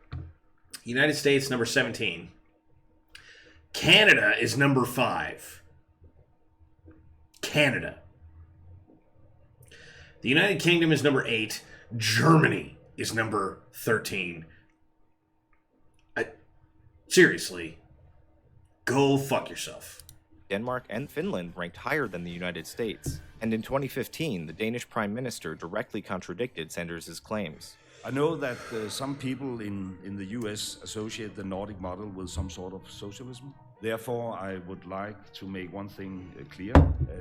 United States, number 17. Canada is number 5. Canada. The United Kingdom is number 8. Germany is number 13. Seriously, go fuck yourself. Denmark and Finland ranked higher than the United States. And in 2015, the Danish Prime Minister directly contradicted Sanders' claims. I know that some people in the US associate the Nordic model with some sort of socialism. Therefore, I would like to make one thing clear.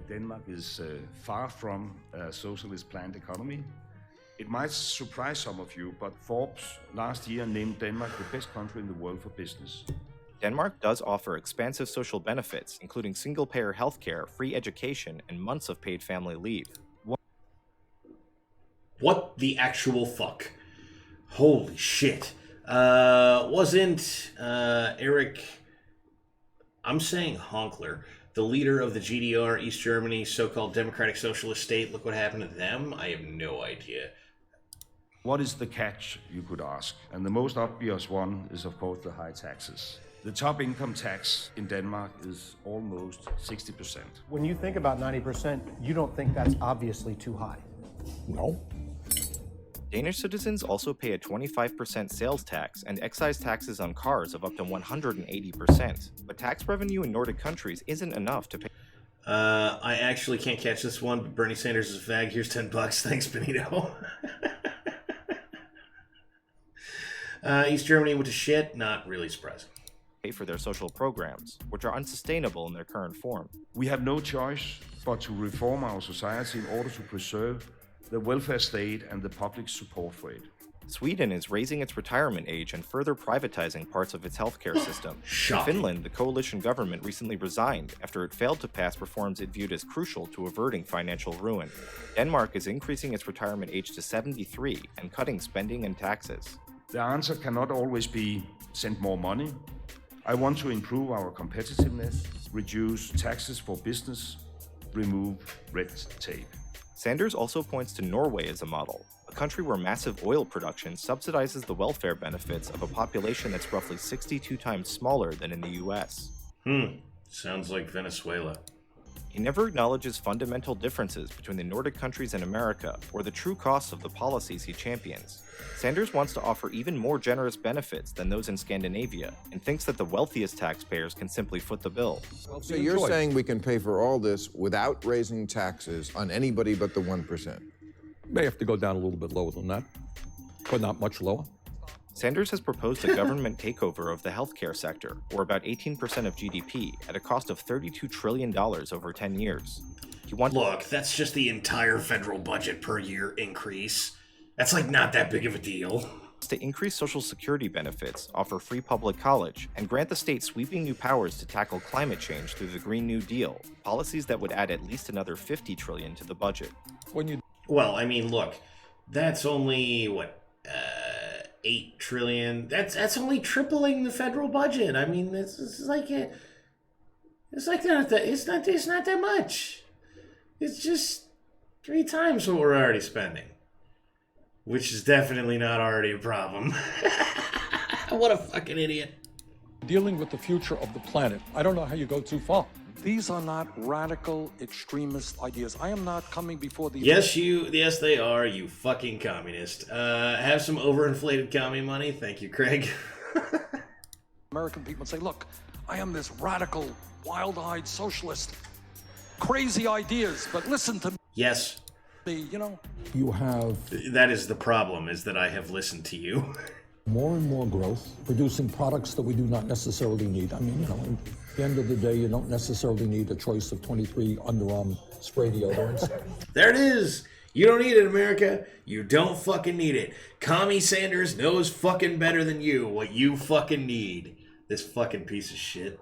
Denmark is far from a socialist planned economy. It might surprise some of you, but Forbes last year named Denmark the best country in the world for business. Denmark does offer expansive social benefits, including single-payer healthcare, free education, and months of paid family leave. What the actual fuck? Holy shit. Wasn't Eric... I'm saying Honkler, the leader of the GDR, East Germany, so-called Democratic Socialist State. Look what happened to them. I have no idea. What is the catch, you could ask? And the most obvious one is, of course, the high taxes. The top income tax in Denmark is almost 60%. When you think about 90%, you don't think that's obviously too high? No. Danish citizens also pay a 25% sales tax and excise taxes on cars of up to 180%. But tax revenue in Nordic countries isn't enough to pay. I actually can't catch this one, but Bernie Sanders is a fag. Here's $10. Thanks, Benito. East Germany went to shit. Not really surprising. Pay for their social programs, which are unsustainable in their current form. We have no choice but to reform our society in order to preserve the welfare state and the public support for it. Sweden is raising its retirement age and further privatizing parts of its healthcare system. In Finland, the coalition government recently resigned after it failed to pass reforms it viewed as crucial to averting financial ruin. Denmark is increasing its retirement age to 73 and cutting spending and taxes. The answer cannot always be send more money. I want to improve our competitiveness, reduce taxes for business, remove red tape. Sanders also points to Norway as a model, a country where massive oil production subsidizes the welfare benefits of a population that's roughly 62 times smaller than in the US. Sounds like Venezuela. He never acknowledges fundamental differences between the Nordic countries and America or the true costs of the policies he champions. Sanders wants to offer even more generous benefits than those in Scandinavia and thinks that the wealthiest taxpayers can simply foot the bill. So you're saying we can pay for all this without raising taxes on anybody but the 1%? May have to go down a little bit lower than that, but not much lower. Sanders has proposed a government takeover of the healthcare sector, or about 18% of GDP, at a cost of $32 trillion over 10 years. Look, that's just the entire federal budget per year increase. That's like not that big of a deal. To increase Social Security benefits, offer free public college, and grant the state sweeping new powers to tackle climate change through the Green New Deal, policies that would add at least another $50 trillion to the budget. Well, I mean, look, that's only, 8 trillion. That's only tripling the federal budget. I mean, it's not that much. It's just 3 times what we're already spending, which is definitely not already a problem. What a fucking idiot. Dealing with the future of the planet, I don't know how you go too far. These are not radical extremist ideas. I am not coming before the... Yes, they are, you fucking communist. Have some overinflated commie money? Thank you, Craig. American people say, look, I am this radical, wild-eyed socialist. Crazy ideas, but listen to me. Yes. You have... That is the problem, is that I have listened to you. More and more growth, producing products that we do not necessarily need. I mean, at the end of the day, you don't necessarily need a choice of 23 underarm spray deodorants. There it is. You don't need it, America. You don't fucking need it. Commie Sanders knows fucking better than you what you fucking need. This fucking piece of shit.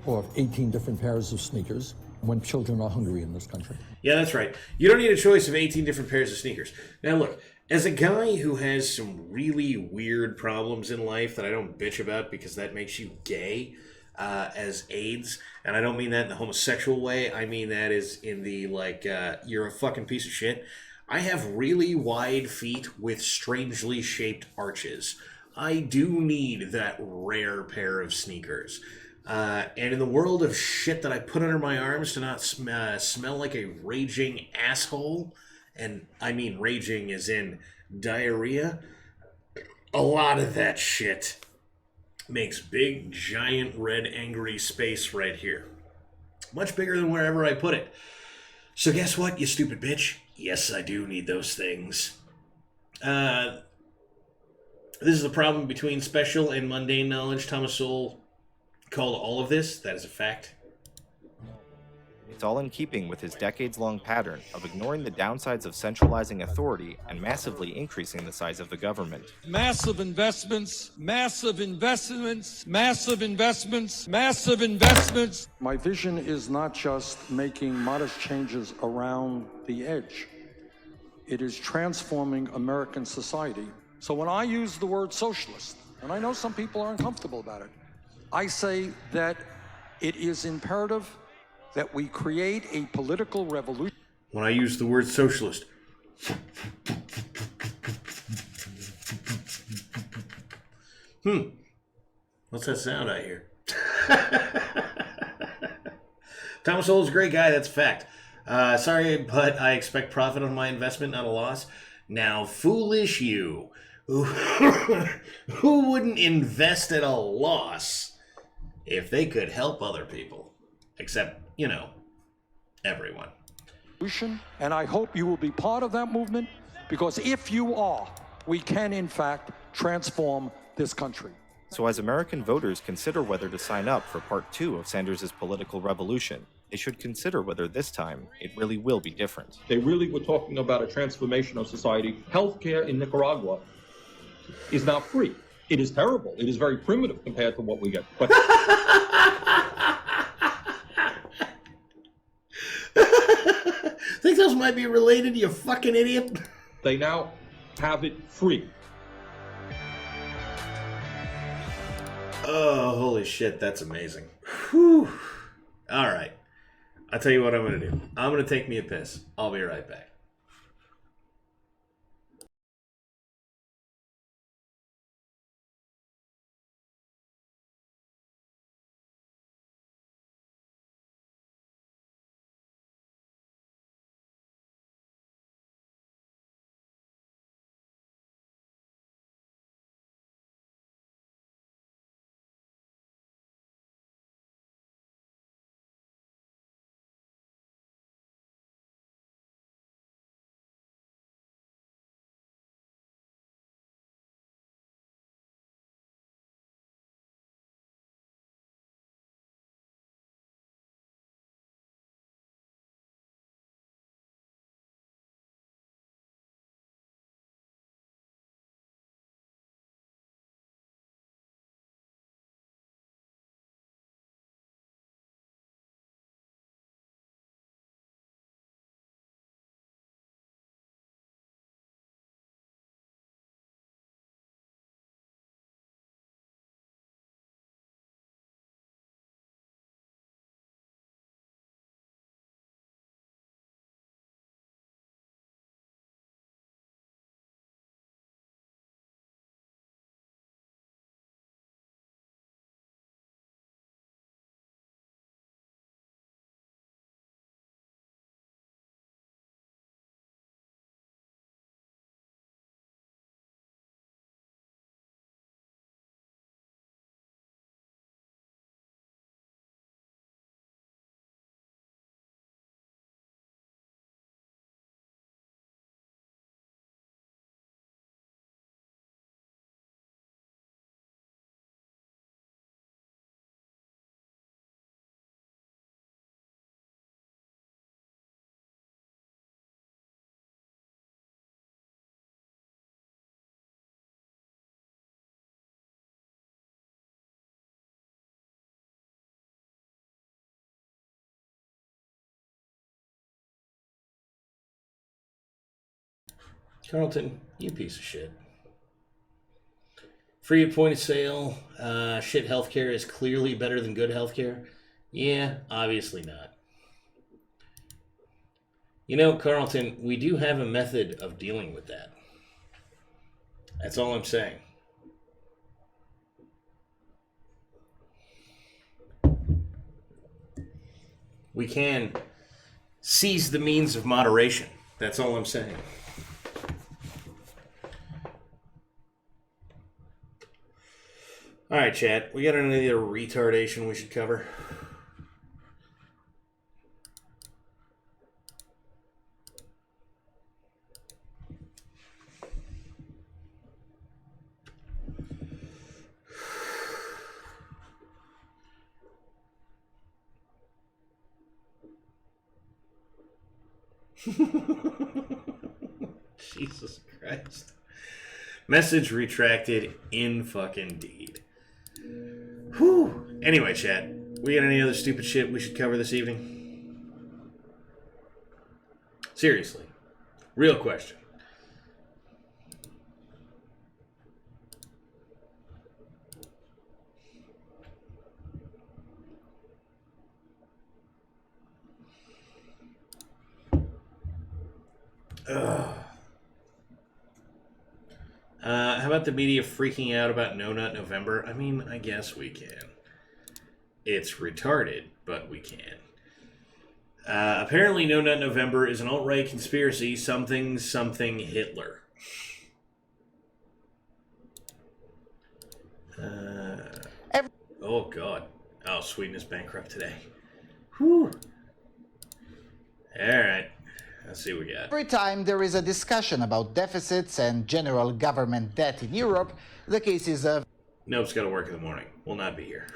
Or 18 different pairs of sneakers when children are hungry in this country. Yeah, that's right. You don't need a choice of 18 different pairs of sneakers. Now look, as a guy who has some really weird problems in life that I don't bitch about because that makes you gay, as AIDS, and I don't mean that in the homosexual way, I mean that is in the, you're a fucking piece of shit. I have really wide feet with strangely shaped arches. I do need that rare pair of sneakers. And in the world of shit that I put under my arms to not smell like a raging asshole, and I mean raging as in diarrhea, a lot of that shit makes big, giant, red, angry space right here. Much bigger than wherever I put it. So guess what, you stupid bitch? Yes, I do need those things. This is the problem between special and mundane knowledge. Thomas Sowell called all of this. That is a fact. It's all in keeping with his decades-long pattern of ignoring the downsides of centralizing authority and massively increasing the size of the government. Massive investments, massive investments, massive investments, massive investments. My vision is not just making modest changes around the edge. It is transforming American society. So when I use the word socialist, and I know some people are uncomfortable about it, I say that it is imperative that we create a political revolution. When I use the word socialist. What's that sound I hear? Thomas Sowell's a great guy, that's a fact. Sorry, but I expect profit on my investment, not a loss. Now, foolish you. Who wouldn't invest at a loss if they could help other people? Except, you know, everyone. And I hope you will be part of that movement, because if you are, we can, in fact, transform this country. So as American voters consider whether to sign up for Part 2 of Sanders' political revolution, they should consider whether this time it really will be different. They really were talking about a transformation of society. Healthcare in Nicaragua is now free. It is terrible. It is very primitive compared to what we get. But Think those might be related, you fucking idiot? they now have it free. Oh, holy shit, that's amazing. Whew. All right. I'll tell you what I'm going to do. I'm going to take me a piss. I'll be right back. Carlton, you piece of shit. Free at point of sale. Shit healthcare is clearly better than good healthcare. Yeah, obviously not. You know, Carlton, we do have a method of dealing with that. That's all I'm saying. We can seize the means of moderation. That's all I'm saying. Alright, chat. We got any other retardation we should cover? Jesus Christ. Message retracted in fucking deed. Whew. Anyway, chat. We got any other stupid shit we should cover this evening? Seriously. Real question. How about the media freaking out about No Nut November? I mean, I guess we can. It's retarded, but we can. Apparently No Nut November is an alt-right conspiracy, something Hitler. Oh, God. Oh, Sweden is bankrupt today. Whew. Alright. Let's see what we got. Every time there is a discussion about deficits and general government debt in Europe, the cases of Nope's got to work in the morning. Will not be here.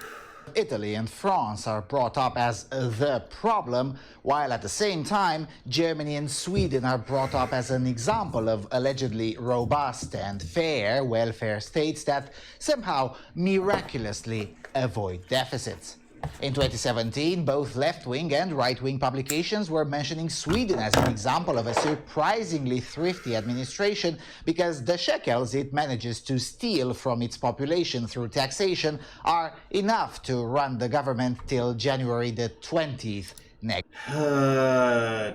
Italy and France are brought up as the problem, while at the same time, Germany and Sweden are brought up as an example of allegedly robust and fair welfare states that somehow miraculously avoid deficits. In 2017, both left-wing and right-wing publications were mentioning Sweden as an example of a surprisingly thrifty administration because the shekels it manages to steal from its population through taxation are enough to run the government till January the 20th next.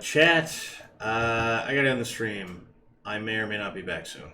Chat, I gotta end the stream. I may or may not be back soon.